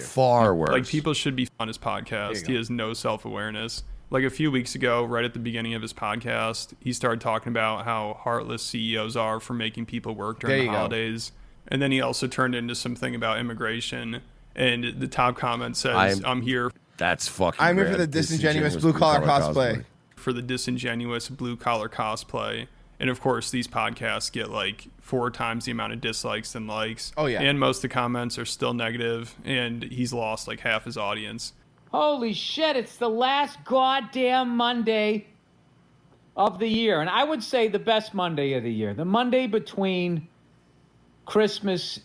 Far worse. Like, people should be on his podcast. He has no self-awareness. Like, a few weeks ago, right at the beginning of his podcast, he started talking about how heartless CEOs are for making people work during the holidays. And then he also turned into something about immigration. And the top comment says, I'm here. That's fucking I'm here for the disingenuous blue-collar cosplay. For the disingenuous blue-collar cosplay. And of course, these podcasts get like 4 times the amount of dislikes than likes. Oh, yeah. And most of the comments are still negative, and he's lost like half his audience. Holy shit, it's the last goddamn Monday of the year. And I would say the best Monday of the year. The Monday between Christmas.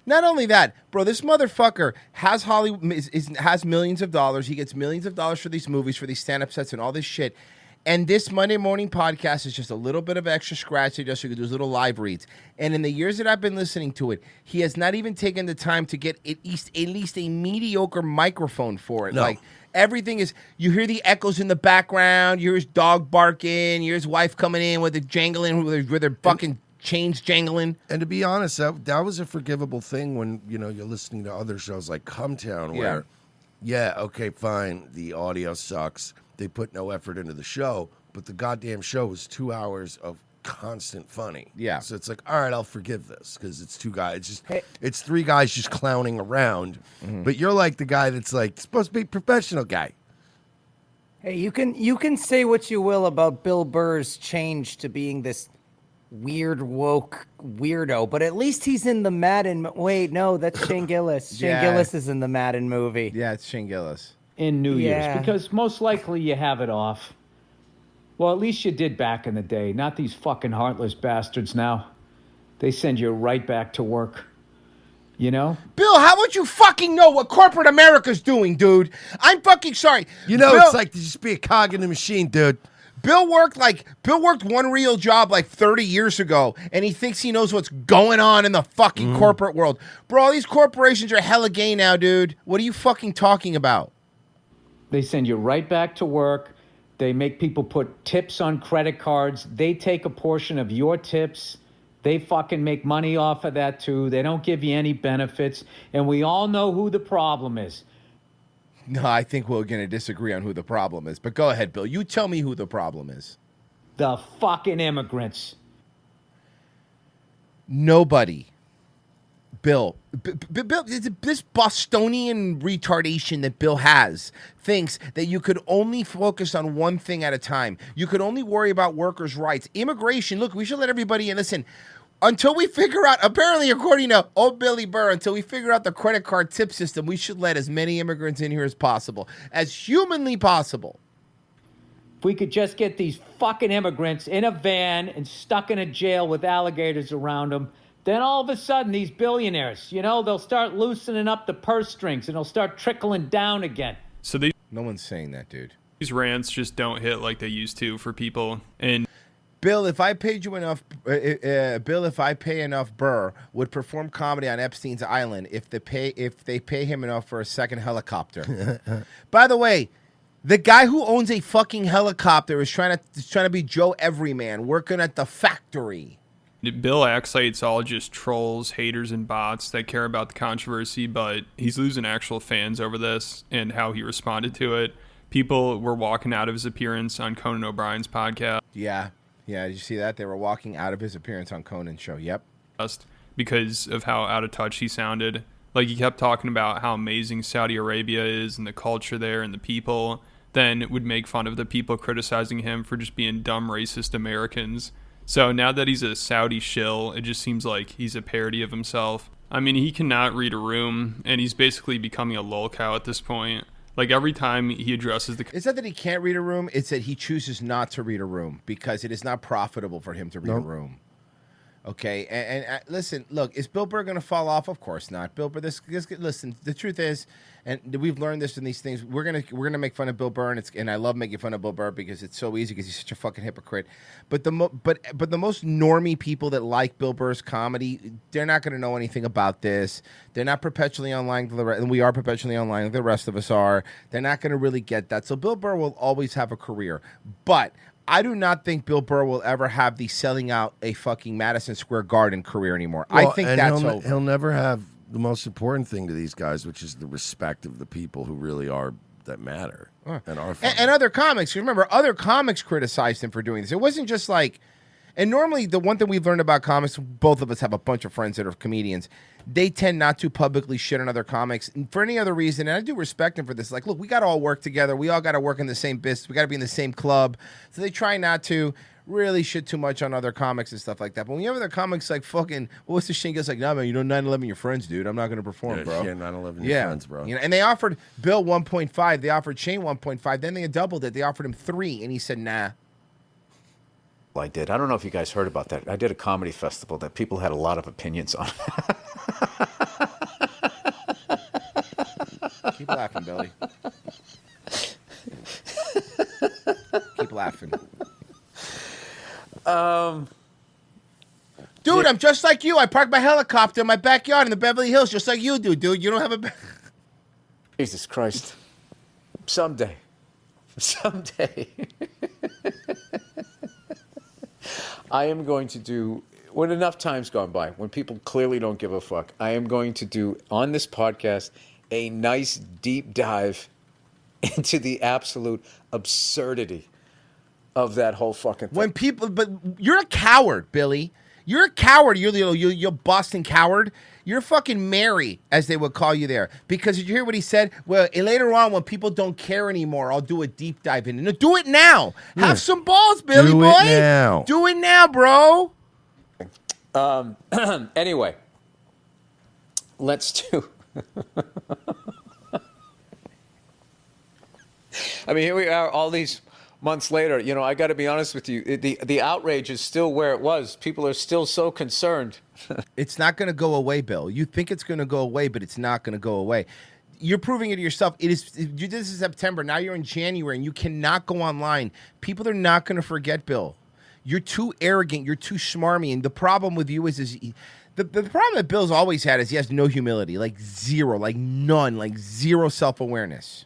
Not only that, bro, this motherfucker has has millions of dollars. He gets millions of dollars for these movies, for these stand-up sets and all this shit. And this Monday morning podcast is just a little bit of extra scratch. Just so you can do his little live reads. And in the years that I've been listening to it, he has not even taken the time to get at least a mediocre microphone for it. No. Like everything is, you hear the echoes in the background. You hear his dog barking. You hear his wife coming in with it jangling, with her fucking chains jangling. And to be honest, that was a forgivable thing when you're listening to other shows like Cumtown, where okay, fine, the audio sucks. They put no effort into the show, but the goddamn show was 2 hours of constant funny. Yeah. So it's like, all right, I'll forgive this because it's 2 guys. It's 3 guys just clowning around. Mm-hmm. But you're like the guy that's like supposed to be a professional guy. Hey, you can say what you will about Bill Burr's change to being this weird woke weirdo, but at least he's in the Madden. Wait, no, that's Shane Gillis. Shane Gillis is in the Madden movie. Yeah, it's Shane Gillis. In New Yeah. Year's, because most likely you have it off. Well, at least you did back in the day. Not these fucking heartless bastards now. They send you right back to work. You know? Bill, how would you fucking know what corporate America's doing, dude? I'm fucking sorry. Bill, Bill, it's like to just be a cog in the machine, dude. Bill worked one real job like 30 years ago, and he thinks he knows what's going on in the fucking corporate world. Bro, all these corporations are hella gay now, dude. What are you fucking talking about? They send you right back to work. They make people put tips on credit cards. They take a portion of your tips. They fucking make money off of that too. They don't give you any benefits. And we all know who the problem is. No, I think we're going to disagree on who the problem is. But go ahead, Bill. You tell me who the problem is. The fucking immigrants. Nobody. Bill, this Bostonian retardation that Bill has thinks that you could only focus on one thing at a time. You could only worry about workers' rights. Immigration, look, we should let everybody in. Listen, until we figure out, apparently according to old Billy Burr, until we figure out the credit card tip system, we should let as many immigrants in here as possible, as humanly possible. If we could just get these fucking immigrants in a van and stuck in a jail with alligators around them, then all of a sudden these billionaires, they'll start loosening up the purse strings and they'll start trickling down again. So no one's saying that, dude. These rants just don't hit like they used to for people. And Bill, if I paid you enough, if I pay enough, Burr would perform comedy on Epstein's Island if they pay him enough for a second helicopter. By the way, the guy who owns a fucking helicopter is trying to be Joe Everyman working at the factory. Bill acts like it's all just trolls, haters, and bots that care about the controversy, but he's losing actual fans over this and how he responded to it. People were walking out of his appearance on Conan O'Brien's podcast. Yeah, did you see that? They were walking out of his appearance on Conan's show, yep. Because of how out of touch he sounded. Like, he kept talking about how amazing Saudi Arabia is and the culture there and the people, then would make fun of the people criticizing him for just being dumb, racist Americans. So now that he's a Saudi shill, it just seems like he's a parody of himself. I mean, he cannot read a room, and he's basically becoming a lol cow at this point. Like, every time he addresses the... It's not that he can't read a room, it's that he chooses not to read a room because it is not profitable for him to read a room. Okay, and listen, look, is Bill Burr going to fall off? Of course not. Bill Burr, listen, the truth is, and we've learned this in these things, we're gonna make fun of Bill Burr, and I love making fun of Bill Burr because it's so easy because he's such a fucking hypocrite. But the most normie people that like Bill Burr's comedy, they're not going to know anything about this. They're not perpetually online, and we are perpetually online, like the rest of us are. They're not going to really get that. So Bill Burr will always have a career, but I do not think Bill Burr will ever have the selling out a fucking Madison Square Garden career anymore. Well, I think that's over. He'll never have the most important thing to these guys, which is the respect of the people who really are that matter and are funny. And other comics. Remember, other comics criticized him for doing this. It wasn't just like, and normally the one thing we've learned about comics, both of us have a bunch of friends that are comedians. They tend not to publicly shit on other comics for any other reason. And I do respect them for this. Like, look, we got to all work together. We all got to work in the same business. We got to be in the same club. So they try not to. really shit too much on other comics and stuff like that. But when you have other comics like fucking, what's the shit? Gets like, nah, man, you know, 9/11, your friends, dude. I'm not going to perform, Yeah, bro. yeah, 9/11, your friends, bro. You know, and they offered Bill 1.5. They offered Shane 1.5. Then they doubled it. They offered him 3, and he said, nah. I did. I don't know if you guys heard about that. I did a comedy festival that people had a lot of opinions on. Keep laughing, Billy. Keep laughing. Dude, I'm just like you. I parked my helicopter in my backyard in the Beverly Hills, just like you do, dude. You don't have a... Jesus Christ. Someday. I am going to do, when enough time's gone by, when people clearly don't give a fuck, I am going to do, on this podcast, a nice deep dive into the absolute absurdity of that whole fucking thing. When people... But you're a coward, Billy. You're a coward. You're Boston coward. You're fucking Mary, as they would call you there. Because did you hear what he said? Well, later on, when people don't care anymore, I'll do a deep dive in. No, do it now. Have some balls, Billy boy. Do it now. Do it now, bro. Anyway, let's do... I mean, here we are all these months later. You know, I got to be honest with you. The outrage is still where it was. People are still so concerned. It's not going to go away, Bill. You think it's going to go away, but it's not going to go away. You're proving it to yourself. It is. You did this in September. Now you're in January, and you cannot go online. People are not going to forget, Bill. You're too arrogant. You're too smarmy. And the problem with you is the problem that Bill's always had is he has no humility, like zero, like none, like zero self-awareness.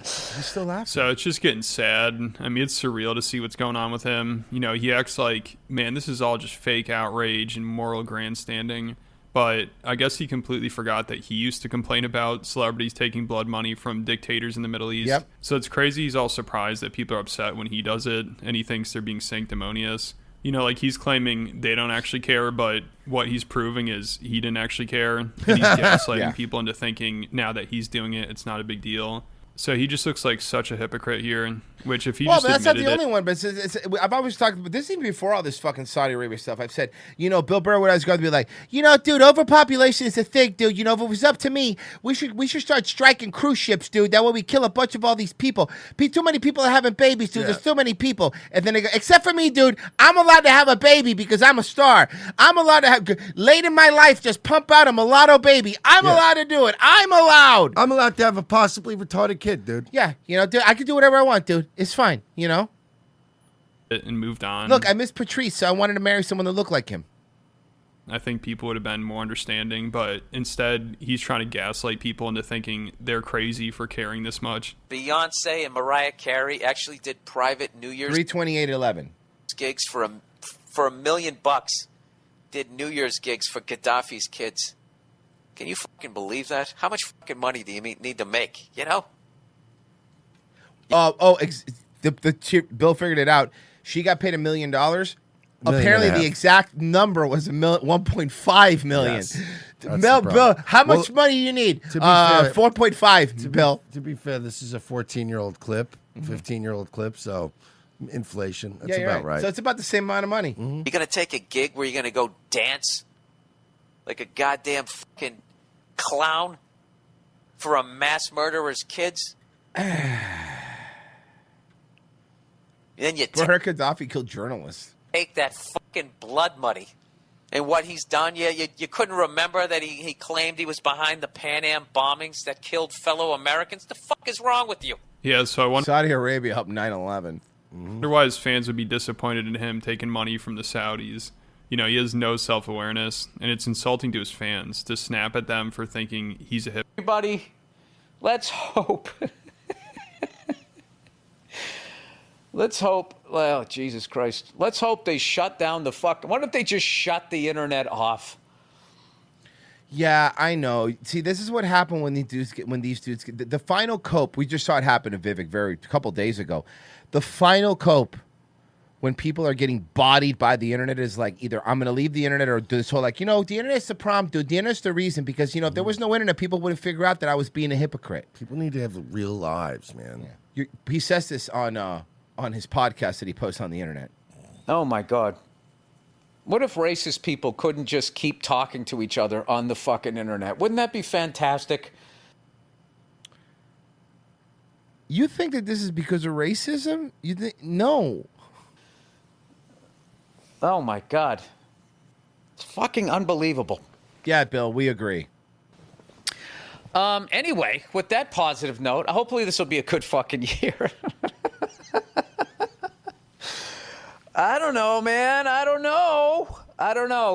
He's still laughing. So it's just getting sad. I mean, it's surreal to see what's going on with him. You know, he acts like, man, this is all just fake outrage and moral grandstanding. But I guess he completely forgot that he used to complain about celebrities taking blood money from dictators in the Middle East. Yep. So it's crazy he's all surprised that people are upset when he does it, and he thinks they're being sanctimonious. You know, like he's claiming they don't actually care, but what he's proving is he didn't actually care. And he's gaslighting people into thinking now that he's doing it, it's not a big deal. So he just looks like such a hypocrite here, which if he just that's not admitted the only one, but I've always talked about this even before all this fucking Saudi Arabia stuff. I've said, you know, Bill Burr would always go to be like, you know, dude, overpopulation is a thing, dude. You know, if it was up to me, we should start striking cruise ships, dude. That way we kill a bunch of all these people. Too many people are having babies, dude. There's too many people. And then they go, except for me, dude, I'm allowed to have a baby because I'm a star. I'm allowed to have, late in my life, just pump out a mulatto baby. I'm allowed to do it. I'm allowed. I'm allowed to have a possibly retarded kid, dude. Yeah, you know, dude, I can do whatever I want, dude. It's fine, you know? and moved on. Look, I miss Patrice, so I wanted to marry someone that looked like him. I think people would have been more understanding, but instead he's trying to gaslight people into thinking they're crazy for caring this much. Beyonce and Mariah Carey actually did private New Year's 3/28/11 gigs for $1 million. Did New Year's gigs for Gaddafi's kids. Can you fucking believe that? How much fucking money do you need to make? You know? Bill figured it out. She got paid $1 million. Apparently, the exact number was 1.5 million. Yes, Bill, how much money do you need? To be fair, 4.5. Bill. To be fair, this is a 14-year-old clip, 15-year-old clip, so inflation. That's about right. So it's about the same amount of money. You're going to take a gig where you're going to go dance like a goddamn fucking clown for a mass murderer's kids? Then you Gaddafi killed journalists. Take that fucking blood money and what he's done. You couldn't remember that he claimed he was behind the Pan Am bombings that killed fellow Americans? The fuck is wrong with you? Yeah, so I wonder Saudi Arabia helped 9/11. why his fans would be disappointed in him taking money from the Saudis. You know, he has no self-awareness, and it's insulting to his fans to snap at them for thinking he's a hypocrite. Everybody, let's hope. Let's hope, well, Jesus Christ. Let's hope they shut down the fuck. What if they just shut the internet off? Yeah, I know. See, this is what happened when these dudes get the final cope. We just saw it happen to Vivek a couple days ago. The final cope when people are getting bodied by the internet is like either I'm going to leave the internet or do this whole like, you know, the internet's the problem, dude. The internet's the reason because, you know, if there was no internet, people wouldn't figure out that I was being a hypocrite. People need to have real lives, man. Yeah. He says this on his podcast that he posts on the internet. Oh my God. What if racist people couldn't just keep talking to each other on the fucking internet? Wouldn't that be fantastic? You think that this is because of racism? You think no? Oh my God. It's fucking unbelievable. Yeah, Bill, we agree. Anyway, with that positive note, hopefully this will be a good fucking year. I don't know, man. I don't know.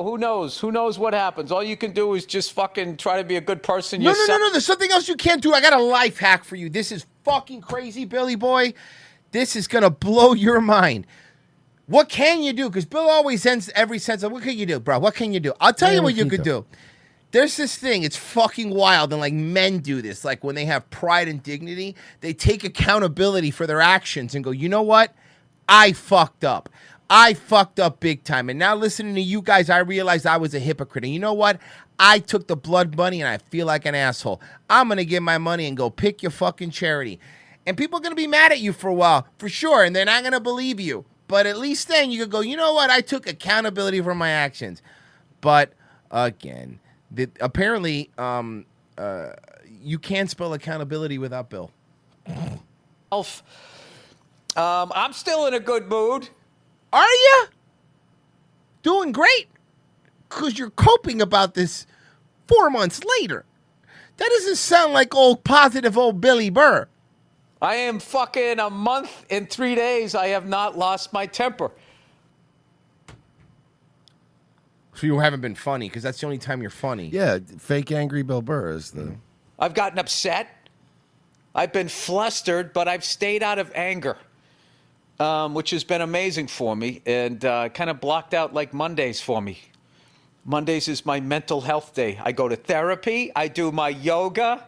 Who knows? Who knows what happens? All you can do is just fucking try to be a good person yourself. No. There's something else you can't do. I got a life hack for you. This is fucking crazy, Billy boy. This is going to blow your mind. What can you do? Because Bill always ends every sentence of, what can you do, bro? What can you do? I'll tell you what you could do. There's this thing. It's fucking wild. And like men do this. Like when they have pride and dignity, they take accountability for their actions and go, you know what? I fucked up. I fucked up big time. And now listening to you guys, I realized I was a hypocrite. And you know what? I took the blood money and I feel like an asshole. I'm going to get my money and go pick your fucking charity. And people are going to be mad at you for a while, for sure. And they're not going to believe you. But at least then you could go, you know what? I took accountability for my actions. But again, apparently you can't spell accountability without Bill. I'm still in a good mood. Are you? Doing great? Because you're coping about this 4 months later. That doesn't sound like positive old Billy Burr. I am fucking a month and 3 days. I have not lost my temper. So you haven't been funny because that's the only time you're funny. Yeah, fake angry Bill Burr is the... I've gotten upset. I've been flustered, but I've stayed out of anger, which has been amazing for me and kind of blocked out like Mondays for me. Mondays is my mental health day. I go to therapy. I do my yoga.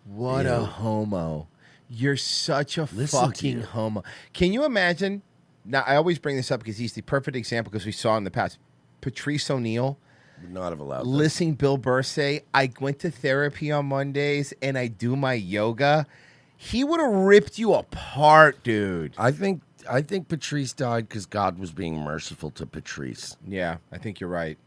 What a homo. You're such a fucking homo. Can you imagine? Now, I always bring this up because he's the perfect example because we saw in the past. Patrice O'Neal. Would not have allowed that. Listening Bill Burr say, I went to therapy on Mondays and I do my yoga. He would have ripped you apart, dude. I think Patrice died because God was being merciful to Patrice. Yeah, I think you're right.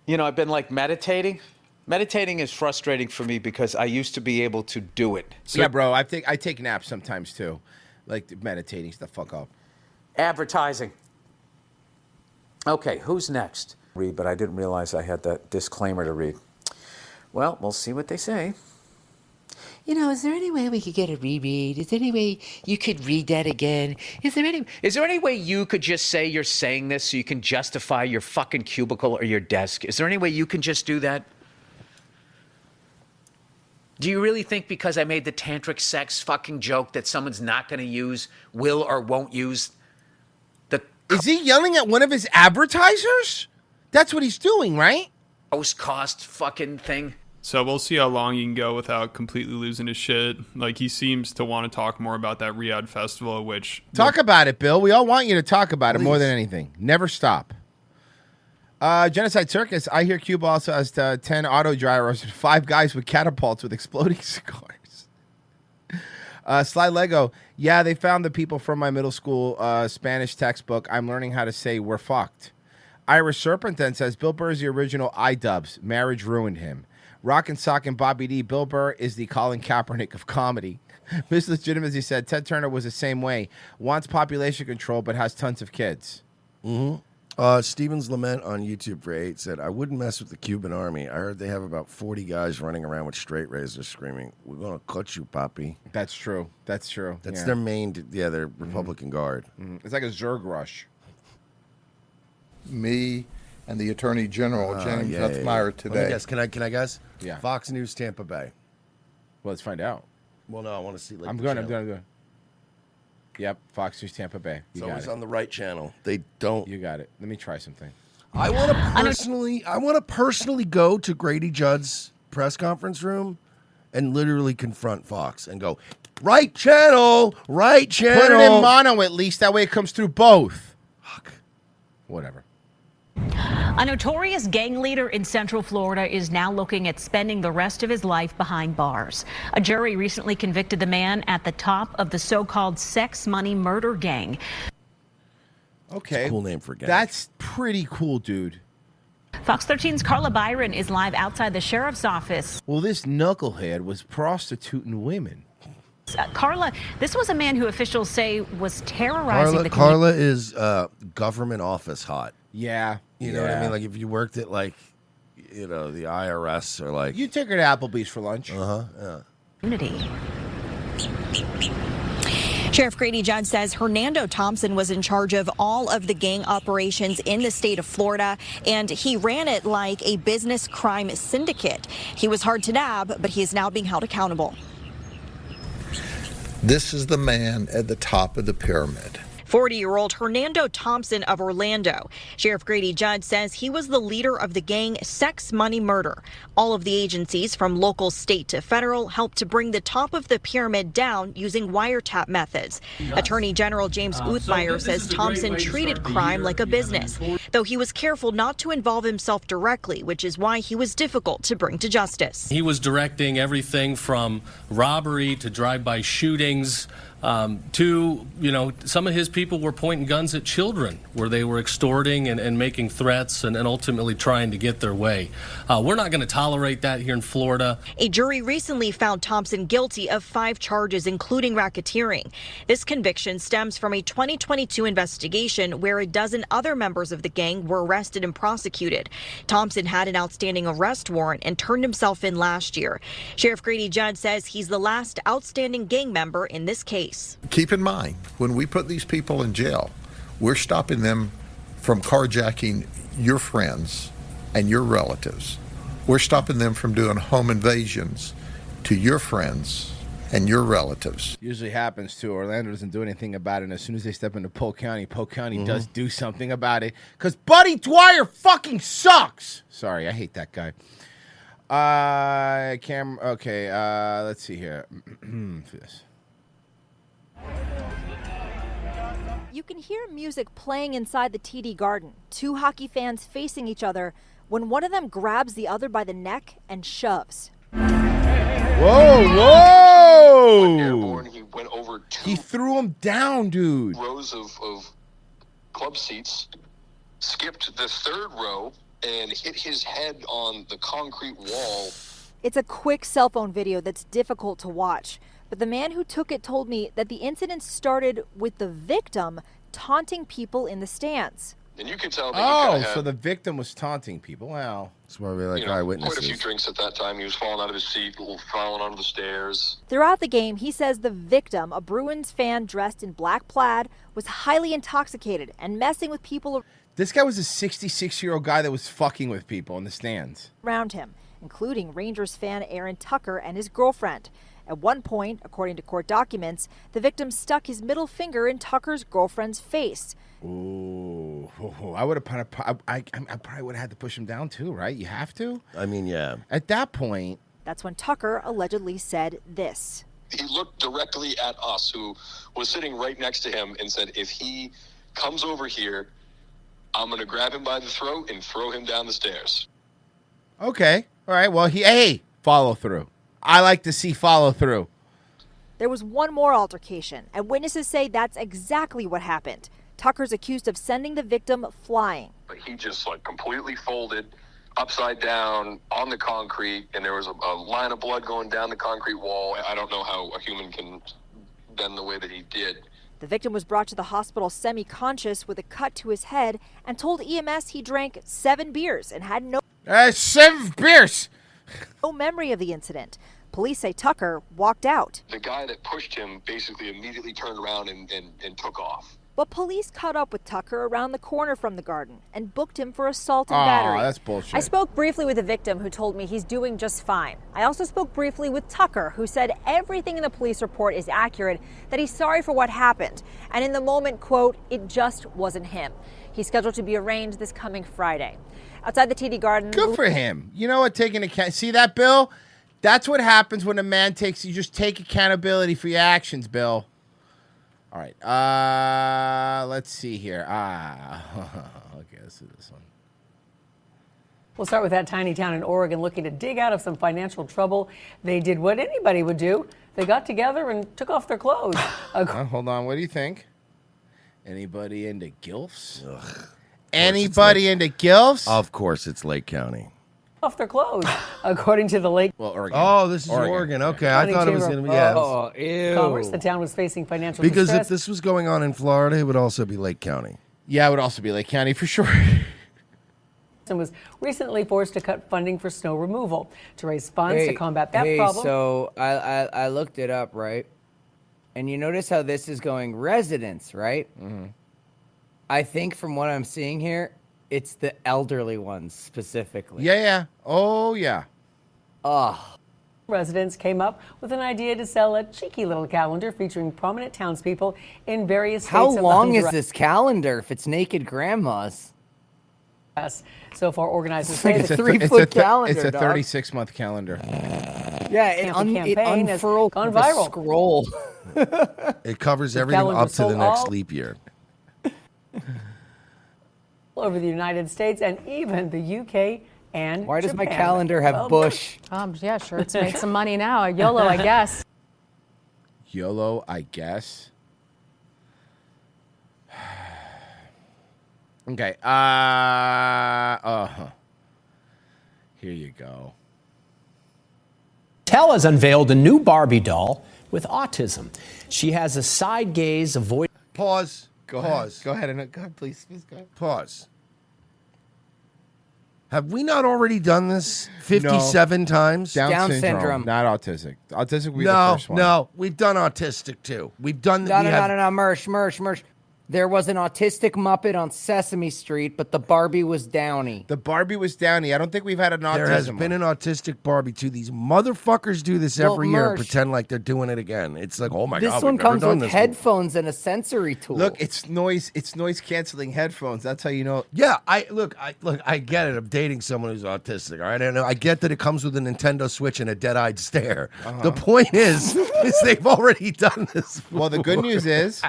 You know, I've been like meditating. Meditating is frustrating for me because I used to be able to do it. Yeah, bro, I take naps sometimes too. Like meditating, the fuck up. Advertising. Okay, who's next? Read, but I didn't realize I had that disclaimer to read. Well, we'll see what they say. You know, is there any way we could get a reread? Is there any way you could read that again? Is there any way you could just say you're saying this so you can justify your fucking cubicle or your desk? Is there any way you can just do that? Do you really think because I made the tantric sex fucking joke that someone's not going to will or won't use the... Is he yelling at one of his advertisers? That's what he's doing, right? Post cost fucking thing. So we'll see how long he can go without completely losing his shit. Like, he seems to want to talk more about that Riyadh festival, which... Talk about it, Bill. We all want you to talk about it more than anything. Never stop. Genocide Circus. I hear Cuba also has 10 auto gyros and 5 guys with catapults with exploding cigars. Sly Lego. Yeah, they found the people from my middle school Spanish textbook. I'm learning how to say we're fucked. Irish Serpent then says Bill Burr is the original iDubbbz. Marriage ruined him. Rock and Sock and Bobby D. Bill Burr is the Colin Kaepernick of comedy. Miss Legitimacy said Ted Turner was the same way. Wants population control but has tons of kids. Mm-hmm. Steven's Lament on YouTube for 8 said, I wouldn't mess with the Cuban army. I heard they have about 40 guys running around with straight razors screaming, we're going to cut you, Poppy. That's true. That's true. That's their main, their Republican Guard. It's like a Zerg rush. Me and the Attorney General, James Metzmeyer, today. Let me guess. Can I guess? Yeah. Fox News, Tampa Bay. Well, let's find out. Well, no, I want to see. Like, I'm going. Yep, Fox News, Tampa Bay. It's always on the right channel. They don't. You got it. Let me try something. I want to personally go to Grady Judd's press conference room and literally confront Fox and go, right channel. Put it in mono at least. That way it comes through both. Fuck. Whatever. A notorious gang leader in Central Florida is now looking at spending the rest of his life behind bars. A jury recently convicted the man at the top of the so-called sex money murder gang. Okay. Cool name for a gang. That's pretty cool, dude. Fox 13's Carla Byron is live outside the sheriff's office. Well, this knucklehead was prostituting women. Carla, this was a man who officials say was terrorizing the community. Carla is government office hot. Yeah. You know what I mean? Like if you worked at the IRS or like You took her to Applebee's for lunch. Yeah. Community. Sheriff Grady Judd says Hernando Thompson was in charge of all of the gang operations in the state of Florida, and he ran it like a business crime syndicate. He was hard to nab, but he is now being held accountable. This is the man at the top of the pyramid. 40-year-old Hernando Thompson of Orlando. Sheriff Grady Judd says he was the leader of the gang Sex Money Murder. All of the agencies, from local, state to federal, helped to bring the top of the pyramid down using wiretap methods. Attorney General James Uthmeyer says Thompson treated crime like a business, though he was careful not to involve himself directly, which is why he was difficult to bring to justice. He was directing everything from robbery to drive-by shootings, to, some of his people were pointing guns at children where they were extorting and making threats and ultimately trying to get their way. We're not going to tolerate that here in Florida. A jury recently found Thompson guilty of 5 charges, including racketeering. This conviction stems from a 2022 investigation where a dozen other members of the gang were arrested and prosecuted. Thompson had an outstanding arrest warrant and turned himself in last year. Sheriff Grady Judd says he's the last outstanding gang member in this case. Keep in mind, when we put these people in jail, we're stopping them from carjacking your friends and your relatives. We're stopping them from doing home invasions to your friends and your relatives. Usually happens too. Orlando doesn't do anything about it. And as soon as they step into Polk County does do something about it. Because Buddy Dwyer fucking sucks. Sorry, I hate that guy. Okay, let's see here. For this. You can hear music playing inside the TD Garden. 2 hockey fans facing each other when one of them grabs the other by the neck and shoves. Whoa! Airborne, he went over 2 He threw him down, dude. rows of club seats, skipped the 3rd row, and hit his head on the concrete wall. It's a quick cell phone video that's difficult to watch. But the man who took it told me that the incident started with the victim taunting people in the stands. And you could tell that he kind of had, so the victim was taunting people. Wow. That's why we like quite a eyewitnesses. few drinks at that time. He was falling out of his seat, falling onto the stairs. Throughout the game, he says the victim, a Bruins fan dressed in black plaid, was highly intoxicated and messing with people This guy was a 66-year-old guy that was fucking with people in the stands. around him, including Rangers fan Aaron Tucker and his girlfriend. At one point, according to court documents, the victim stuck his middle finger in Tucker's girlfriend's face. Ooh, I would have I probably would have had to push him down too, right? You have to? I mean, yeah. At that point. That's when Tucker allegedly said this. He looked directly at us, who was sitting right next to him, and said, if he comes over here, I'm going to grab him by the throat and throw him down the stairs. Okay. All right. Well, follow through. I like to see follow through. There was one more altercation, and witnesses say that's exactly what happened. Tucker's accused of sending the victim flying. But he just completely folded upside down on the concrete, and there was a line of blood going down the concrete wall. I don't know how a human can bend the way that he did. The victim was brought to the hospital semi-conscious with a cut to his head and told EMS he drank 7 beers and had no 7 beers! No memory of the incident. Police say Tucker walked out. The guy that pushed him basically immediately turned around and took off. But police caught up with Tucker around the corner from the garden and booked him for assault and battery. That's bullshit. I spoke briefly with the victim who told me he's doing just fine. I also spoke briefly with Tucker, who said everything in the police report is accurate, that he's sorry for what happened. And in the moment, quote, it just wasn't him. He's scheduled to be arraigned this coming Friday. Outside the TD Garden. Good for him. You know what? Taking account. See that, Bill? That's what happens when a man you just take accountability for your actions, Bill. All right. Let's see here. Okay, let's do this one. We'll start with that tiny town in Oregon looking to dig out of some financial trouble. They did what anybody would do. They got together and took off their clothes. Hold on. What do you think? Anybody into gilfs? Anybody into gilfs? Of course, it's Lake County. Off their clothes, according to the Lake. Well, Oregon. Oh, this is Oregon. Okay, I thought it was going to be. Yeah. Oh, Commerce. The town was facing financial Because distress. if this was going on in Florida, it would also be Lake County. Yeah, it would also be Lake County for sure. And was recently forced to cut funding for snow removal to raise funds to combat that problem. So I looked it up, right? And you notice how this is going residents, right? Mm-hmm. I think from what I'm seeing here, it's the elderly ones specifically. Yeah. Oh, yeah. Oh. Residents came up with an idea to sell a cheeky little calendar featuring prominent townspeople in various states. How of the long is Honduras. this calendar if it's naked grandmas? So far, organizers It's say like the a 3-foot calendar. It's a dog. 36-month calendar. Yeah, it campaign has unfurled gone like a viral. scroll. It covers The everything calendar up to the sold next all- leap year. over the United States and even the UK and Why does my Japan. calendar have Well, Bush? Yeah, sure. It's made some money now. YOLO, I guess. YOLO, I guess. Okay. Here you go. Mattel has unveiled a new Barbie doll with autism. She has a side gaze, avoid. Pause. Pause. Go ahead, please go ahead. Pause. Have we not already done this 57 times? Down syndrome. Not autistic. Autistic would be the No, first one. no. We've done autistic too. We've done. No, we have- no, Mersh. There was an autistic Muppet on Sesame Street, but the Barbie was Downy. The Barbie was Downy. I don't think we've had an autism There has one. been an autistic Barbie too. These motherfuckers do this Well, every year and Mersh, pretend like they're doing it again. It's like, oh my This god, one we've never comes done with this headphones and a sensory tool. Look, it's noise canceling headphones. That's how you know. Yeah, I get it. I'm dating someone who's autistic. All right, I get that it comes with a Nintendo Switch and a dead-eyed stare. The point is they've already done this. Well, the good news is,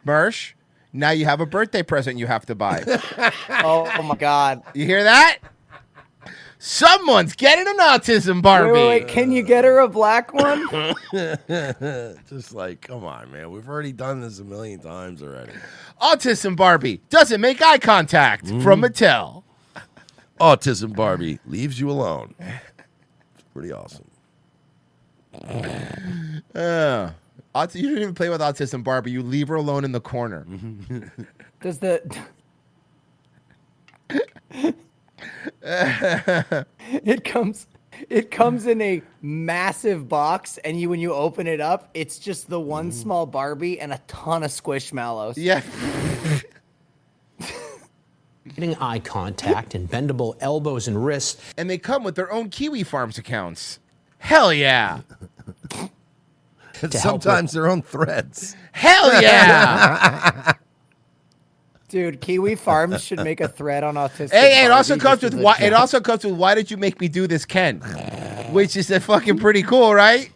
Mersh, now you have a birthday present you have to buy. Oh my God! You hear that? Someone's getting an autism Barbie. Wait, can you get her a black one? Just like, come on, man. We've already done this a million times already. Autism Barbie doesn't make eye contact from Mattel. Autism Barbie leaves you alone. It's pretty awesome. You don't even play with Autism Barbie. You leave her alone in the corner. Does the it comes in a massive box, and when you open it up, it's just the one small Barbie and a ton of Squishmallows. Yeah. Getting eye contact and bendable elbows and wrists. And they come with their own Kiwi Farms accounts. Hell yeah. And sometimes their own threads. Hell yeah. Dude, Kiwi Farms should make a thread on autistic. Hey, it also Barbie comes just with as a why. It joke. also comes with why did you make me do this, Ken? Which is a fucking pretty cool, right?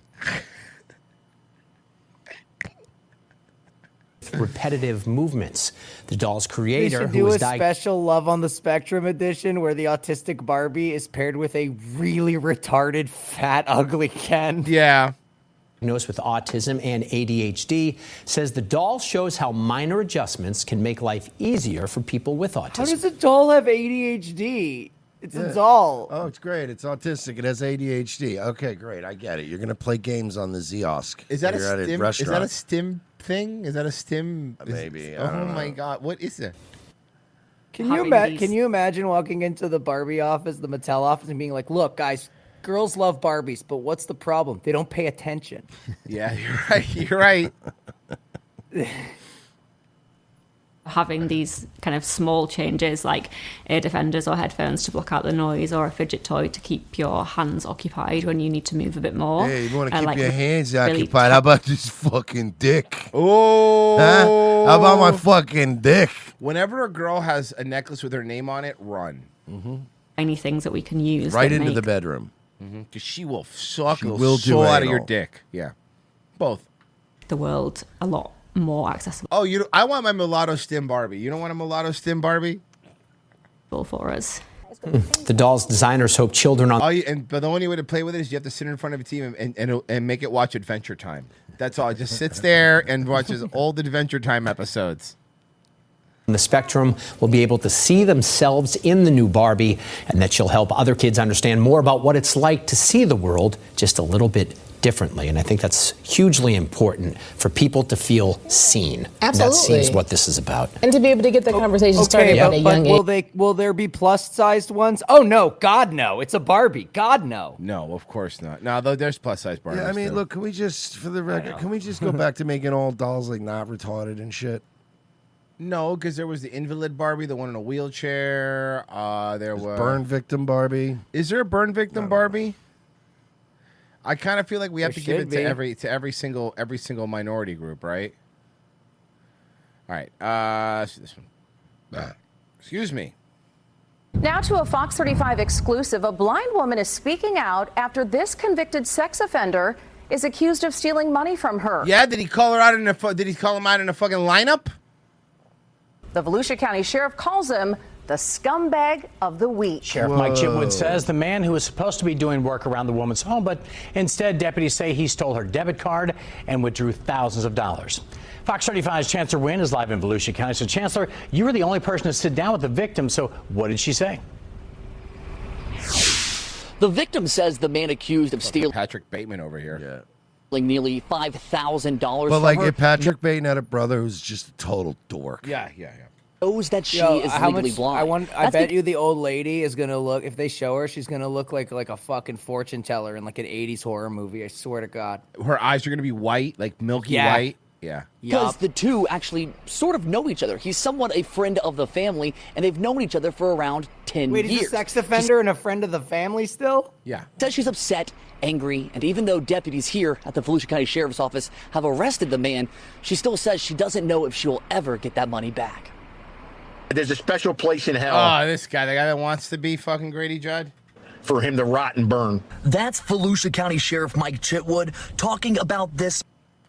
Repetitive movements. The doll's They creator, should who do was a special Love on the Spectrum edition where the autistic Barbie is paired with a really retarded, fat, ugly Ken. Yeah. Diagnosed with autism and ADHD, says the doll shows how minor adjustments can make life easier for people with autism. How does a doll have ADHD? It's Yeah. a doll. Oh, it's great. It's autistic. It has ADHD. Okay, great. I get it. You're going to play games on the Ziosk. Is that a You're at stim? Is restaurant. that a stim thing? Is that a stim? Maybe. I Oh don't know. my god! What is it? Can you imagine walking into the Barbie office, the Mattel office, and being like, "Look, guys, girls love Barbies, but what's the problem? They don't pay attention." Yeah, you're right. You're right. Having these kind of small changes like ear defenders or headphones to block out the noise, or a fidget toy to keep your hands occupied when you need to move a bit more. Hey, you want to keep like your hands really occupied? How about this fucking dick? Oh. Huh? How about my fucking dick? Whenever a girl has a necklace with her name on it, run. tiny things that we can use. Right that into make the bedroom. Because she will suck She the will do soul out of your anal. dick. Yeah. Both. the world a lot more accessible Oh, I want my mulatto stim Barbie. You don't want a mulatto stim Barbie? for us. The doll's designers hope children on. But the only way to play with it is you have to sit in front of a TV and make it watch Adventure Time. That's all. It just sits there and watches old Adventure Time episodes. The spectrum will be able to see themselves in the new Barbie, and that she'll help other kids understand more about what it's like to see the world just a little bit differently. And I think that's hugely important for people to feel seen. Absolutely. That seems what this is about. And to be able to get the conversation started at a young age. Will there be plus-sized ones? Oh no, God no! It's a Barbie. God no. No, of course not. No, though there's plus-size Barbies. Yeah, I mean, too. look, can we just, for the record, can we just go back to making all dolls like not retarded and shit? No, because there was the invalid Barbie, the one in a wheelchair. There was burn victim Barbie. Is there a burn victim Barbie? I kind of feel like we have There to give it should to be. every single minority group, right? All right. So this one. Excuse me. Now to a Fox 35 exclusive. A blind woman is speaking out after this convicted sex offender is accused of stealing money from her. Yeah, did he call her out in a did he call him out in a fucking lineup? The Volusia County Sheriff calls him the scumbag of the week. Sheriff Mike Chitwood says the man who was supposed to be doing work around the woman's home, but instead deputies say he stole her debit card and withdrew thousands of dollars. Fox 35's Chancellor Wynn is live in Volusia County. So, Chancellor, you were the only person to sit down with the victim. So what did she say? The victim says the man accused of stealing Patrick Bateman over here. nearly $5,000 But from like, her. if Patrick Bateman had a brother who's just a total dork. Yeah. Knows that she Yo, is how legally much, blind. I bet you the old lady is gonna look. If they show her, she's gonna look like a fucking fortune teller in like an '80s horror movie. I swear to God. Her eyes are gonna be white, like milky Yeah. white. Yeah. Because the two actually sort of know each other. He's somewhat a friend of the family, and they've known each other for around 10 Wait, years. he's a sex offender and a friend of the family still? Yeah. Says she's upset, angry, and even though deputies here at the Volusia County Sheriff's Office have arrested the man, she still says she doesn't know if she will ever get that money back. There's a special place in hell Oh, this guy, the guy that wants to be fucking Grady Judd. for him to rot and burn. That's Volusia County Sheriff Mike Chitwood talking about this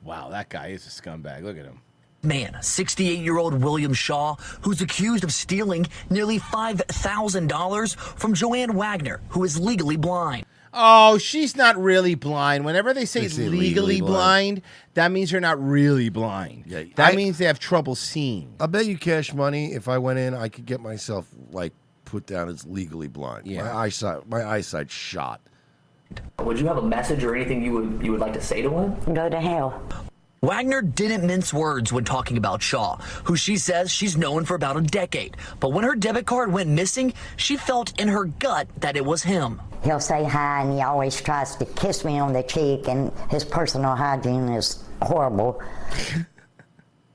Wow, that guy is a scumbag. Look at him. man, 68-year-old William Shaw, who's accused of stealing nearly $5,000 from Joanne Wagner, who is legally blind. Oh, she's not really blind. Whenever they say They say legally blind, that means they're not really blind. Yeah, that means they have trouble seeing. I bet you cash money, if I went in, I could get myself like put down as legally blind. Yeah. My eyesight shot. Would you have a message or anything you would like to say to him? Go to hell. Wagner didn't mince words when talking about Shaw, who she says she's known for about a decade. But when her debit card went missing, she felt in her gut that it was him. He'll say hi, and he always tries to kiss me on the cheek, and his personal hygiene is horrible.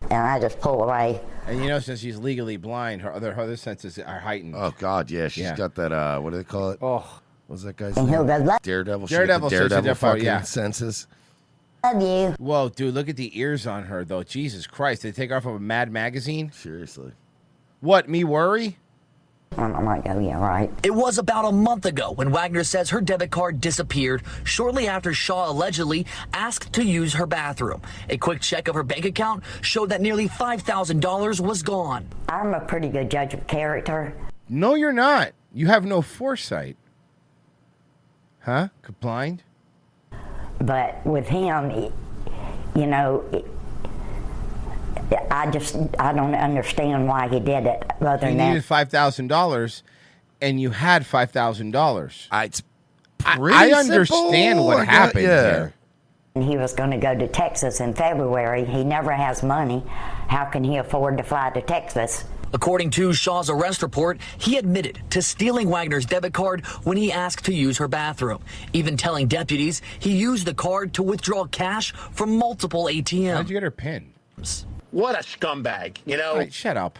And I just pull away. And you know, since she's legally blind, her other senses are heightened. Oh God, yeah, she's got that. What do they call it? Oh, what's that guy's And he'll name? go, Daredevil. She Daredevil got the says Daredevil different, fucking yeah. senses. Love you. Whoa, dude, look at the ears on her, though. Jesus Christ, they take her off of a Mad magazine? Seriously. What, me worry? I might go, yeah, right. It was about a month ago when Wagner says her debit card disappeared shortly after Shaw allegedly asked to use her bathroom. A quick check of her bank account showed that nearly $5,000 was gone. I'm a pretty good judge of character. No, you're not. You have no foresight. Huh? Blind? But with him, you know, I don't understand why he did it. Other You than needed $5,000, and you had $5,000. It's pretty I understand simple, what I got- happened yeah. here. he was going to go to Texas in February. He never has money. How can he afford to fly to Texas? According to Shaw's arrest report, he admitted to stealing Wagner's debit card when he asked to use her bathroom, even telling deputies he used the card to withdraw cash from multiple ATMs. How'd you get her PIN? What a scumbag, you know? Right, shut up.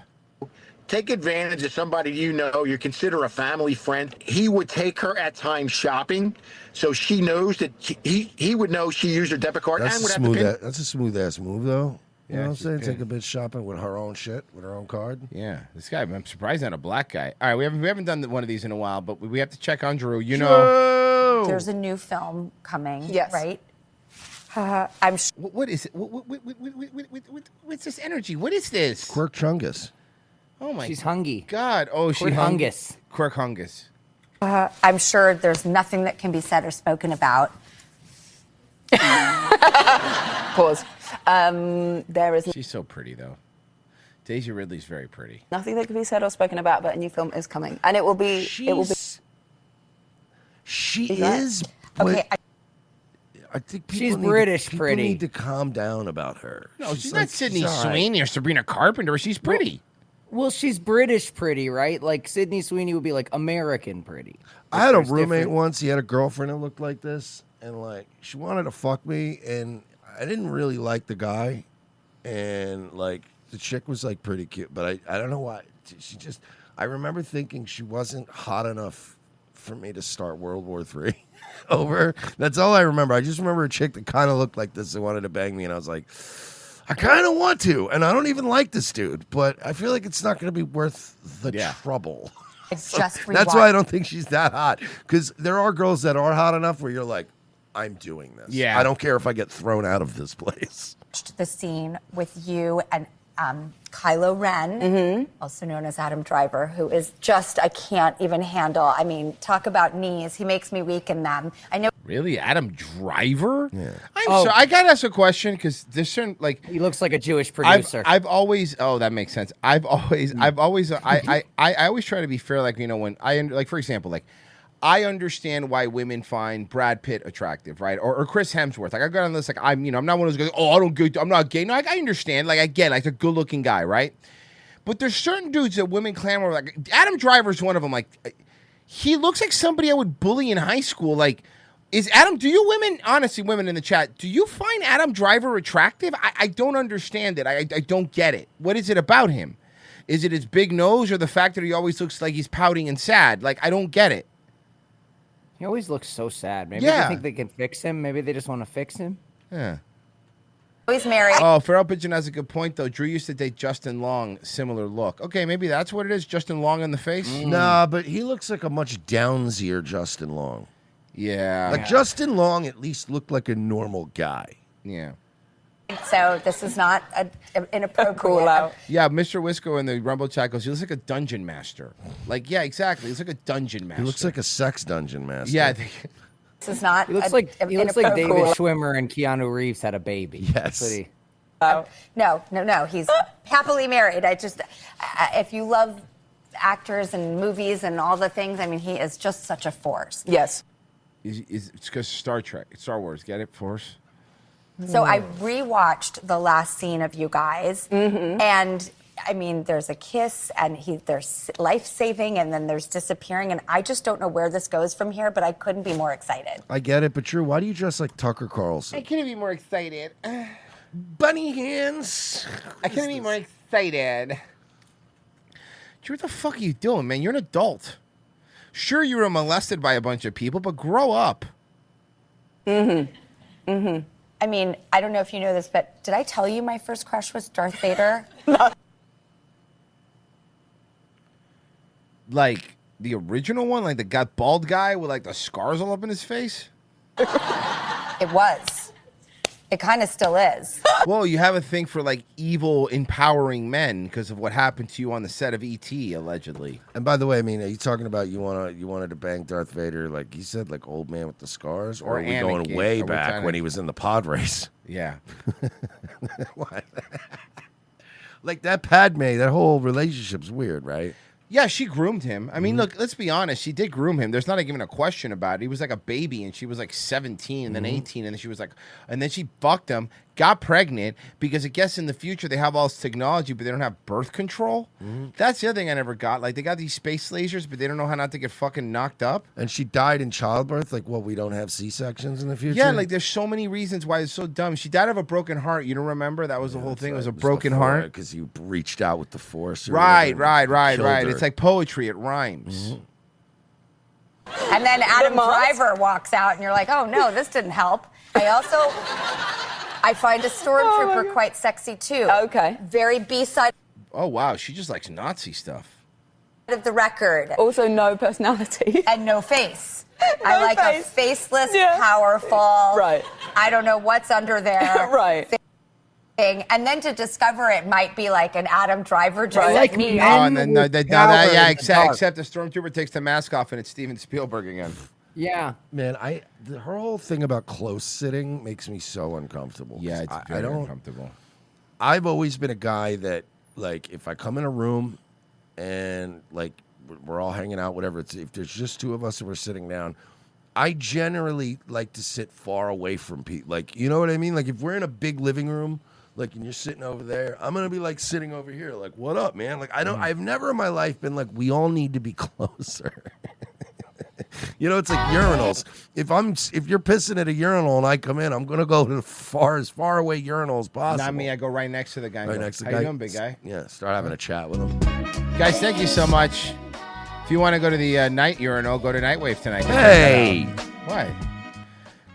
Take advantage of somebody you consider a family friend. He would take her at times shopping, so she knows that he would know she used her debit card and would have the PIN. That's a smooth ass move, though. You know what I'm she's saying? good. Take a bitch shopping with her own shit, with her own card. Yeah, this guy, I'm surprised not a black guy. All right, we haven't done one of these in a while, but we have to check on Drew. You know. There's a new film coming, Yes. right? I'm What is it? What's this energy? What is this? Quirk Chungus. Oh my She's hungry. God. Oh, she Quirkhungus. Quirkhungus. I'm sure there's nothing that can be said or spoken about. Pause. There is She's so pretty, though. Daisy Ridley's very pretty. nothing that can be said or spoken about, but a new film is coming, and it will be. She Right. is. But Okay, I think people She's need British people pretty. need to calm down about her. No, she's like- not Sydney all right. Sweeney or Sabrina Carpenter. She's pretty. Well, she's British pretty, right? Like Sydney Sweeney would be like American pretty. I had a There's roommate different- once. He had a girlfriend that looked like this, and like she wanted to fuck me, and I didn't really like the guy, and like the chick was like pretty cute, but I don't know why she just. I remember thinking she wasn't hot enough for me to start World War III over. That's all I remember. I just remember a chick that kind of looked like this and wanted to bang me, and I was like, I kind of want to, and I don't even like this dude, but I feel like it's not going to be worth the trouble. It's just That's why I don't think she's that hot, because there are girls that are hot enough where you're like, I'm doing this. Yeah. I don't care if I get thrown out of this place. the scene with you and Kylo Ren, also known as Adam Driver, who is just, I can't even handle. I mean, talk about knees. He makes me weak in them. I know. Really, Adam Driver? Yeah. So I gotta ask a question because there's certain like he looks like a Jewish producer. I've always that makes sense. I always try to be fair. Like when like for example, like I understand why women find Brad Pitt attractive, right? Or Chris Hemsworth. Like I got on this, like I'm not one of those guys. Oh, I'm not gay. No, I understand. Like I get, like a good looking guy, right? But there's certain dudes that women clamor like. Adam Driver's one of them. Like he looks like somebody I would bully in high school. Like. Do you women, honestly, women in the chat, do you find Adam Driver attractive? I don't understand it. I don't get it. What is it about him? Is it his big nose or the fact that he always looks like he's pouting and sad? Like, I don't get it. He always looks so sad. Maybe Yeah. they think they can fix him. Maybe they just want to fix him. Yeah. He's married. Oh, Pharrell Pigeon has a good point, though. Drew used to date Justin Long, similar look. Okay, maybe that's what it is, Justin Long in the face? Nah, but he looks like a much downsier Justin Long. Yeah. Like Justin Long at least looked like a normal guy. Yeah. So this is not inappropriate. Yeah, Mr. Wisco in the Rumble chat goes, he looks like a dungeon master. Like, yeah, exactly. He looks like a dungeon master. He looks like a sex dungeon master. Yeah. This is not. He looks like David Schwimmer and Keanu Reeves had a baby. That's what he- No. He's happily married. If you love actors and movies and all the things, I mean, he is just such a force. Yes. It's because Star Wars. Get it, Force? So I rewatched the last scene of you guys, and I mean, there's a kiss, and there's life-saving, and then there's disappearing, and I just don't know where this goes from here, but I couldn't be more excited. I get it, but Drew, why do you dress like Tucker Carlson? I couldn't be more excited. Bunny hands. I couldn't be more excited. Drew, what the fuck are you doing, man? You're an adult. Sure, you were molested by a bunch of people, but grow up. I mean, I don't know if you know this, but did I tell you my first crush was Darth Vader? Like the original one, like the bald guy with like the scars all up in his face. It was. It kind of still is. Well, you have a thing for like evil, empowering men because of what happened to you on the set of E.T. allegedly. And by the way, I mean, are you talking about you wanted to bang Darth Vader, like he said, like old man with the scars, or are we going Anakin. way Are we back trying when to- he was in the pod race? Yeah. Why? Like that Padme, that whole relationship's weird, right? Yeah, she groomed him. I mean, look, let's be honest. She did groom him. There's not even a question about it. He was like a baby, and she was like 17, and then 18, and then she was like, and then she fucked him, got pregnant, because I guess in the future they have all this technology, but they don't have birth control. That's the other thing I never got. Like, they got these space lasers, but they don't know how not to get fucking knocked up. And she died in childbirth. Like, well, we don't have C-sections in the future. Yeah, like there's so many reasons why it's so dumb. She died of a broken heart. You don't remember? That was the whole thing. It was a broken heart. Because you reached out with the force. or Right. whatever and killed her. It's like poetry. It rhymes. And then Adam Driver walks out, and you're like, oh no, this didn't help. I find a stormtrooper quite sexy too. Okay. Very B-side Oh, wow. She just likes Nazi stuff. of the record. Also, no personality. And no face. I like face. a faceless, powerful. Right. I don't know what's under there. Right. and then to discover it might be like an Adam Driver just Right. like Like me. men Yeah, in the dark. except the stormtrooper takes the mask off and it's Steven Spielberg again. Yeah. Man, her whole thing about close sitting makes me so uncomfortable. Yeah, it's I very don't. uncomfortable. I've always been a guy that, like, if I come in a room and like we're all hanging out, whatever, if there's just two of us and we're sitting down, I generally like to sit far away from people. Like, you know what I mean? Like, if we're in a big living room, like, and you're sitting over there, I'm gonna be like sitting over here, like, what up, man? Like, I've never in my life been like, we all need to be closer. You know, it's like urinals. If you're pissing at a urinal and I come in, I'm gonna go to as far away urinal as possible. Not me. I go right next to the guy. Right next to the How guy. you doing, big guy? Yeah, start having a chat with him. Guys, thank you so much. If you want to go to the night urinal, go to Nightwave tonight. Hey! What?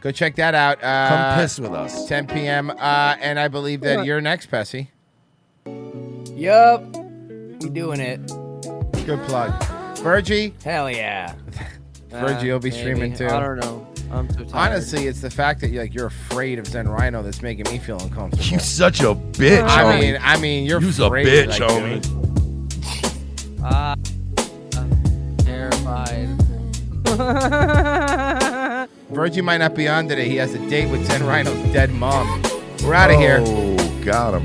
Go check that out. Come piss with us. 10 p.m. And I believe that you're next, Pessy. Yup. We doing it. Good plug. Virgie? Hell yeah. Virgie will be streaming too. I don't know. I'm so tired. Honestly, it's the fact that you're afraid of Zen Rhino that's making me feel uncomfortable. You such a bitch, homie. I mean, you're You's a afraid, bitch, like, homie. Terrified. Virgie might not be on today. He has a date with Zen Rhino's dead mom. We're out of here. Oh, got him.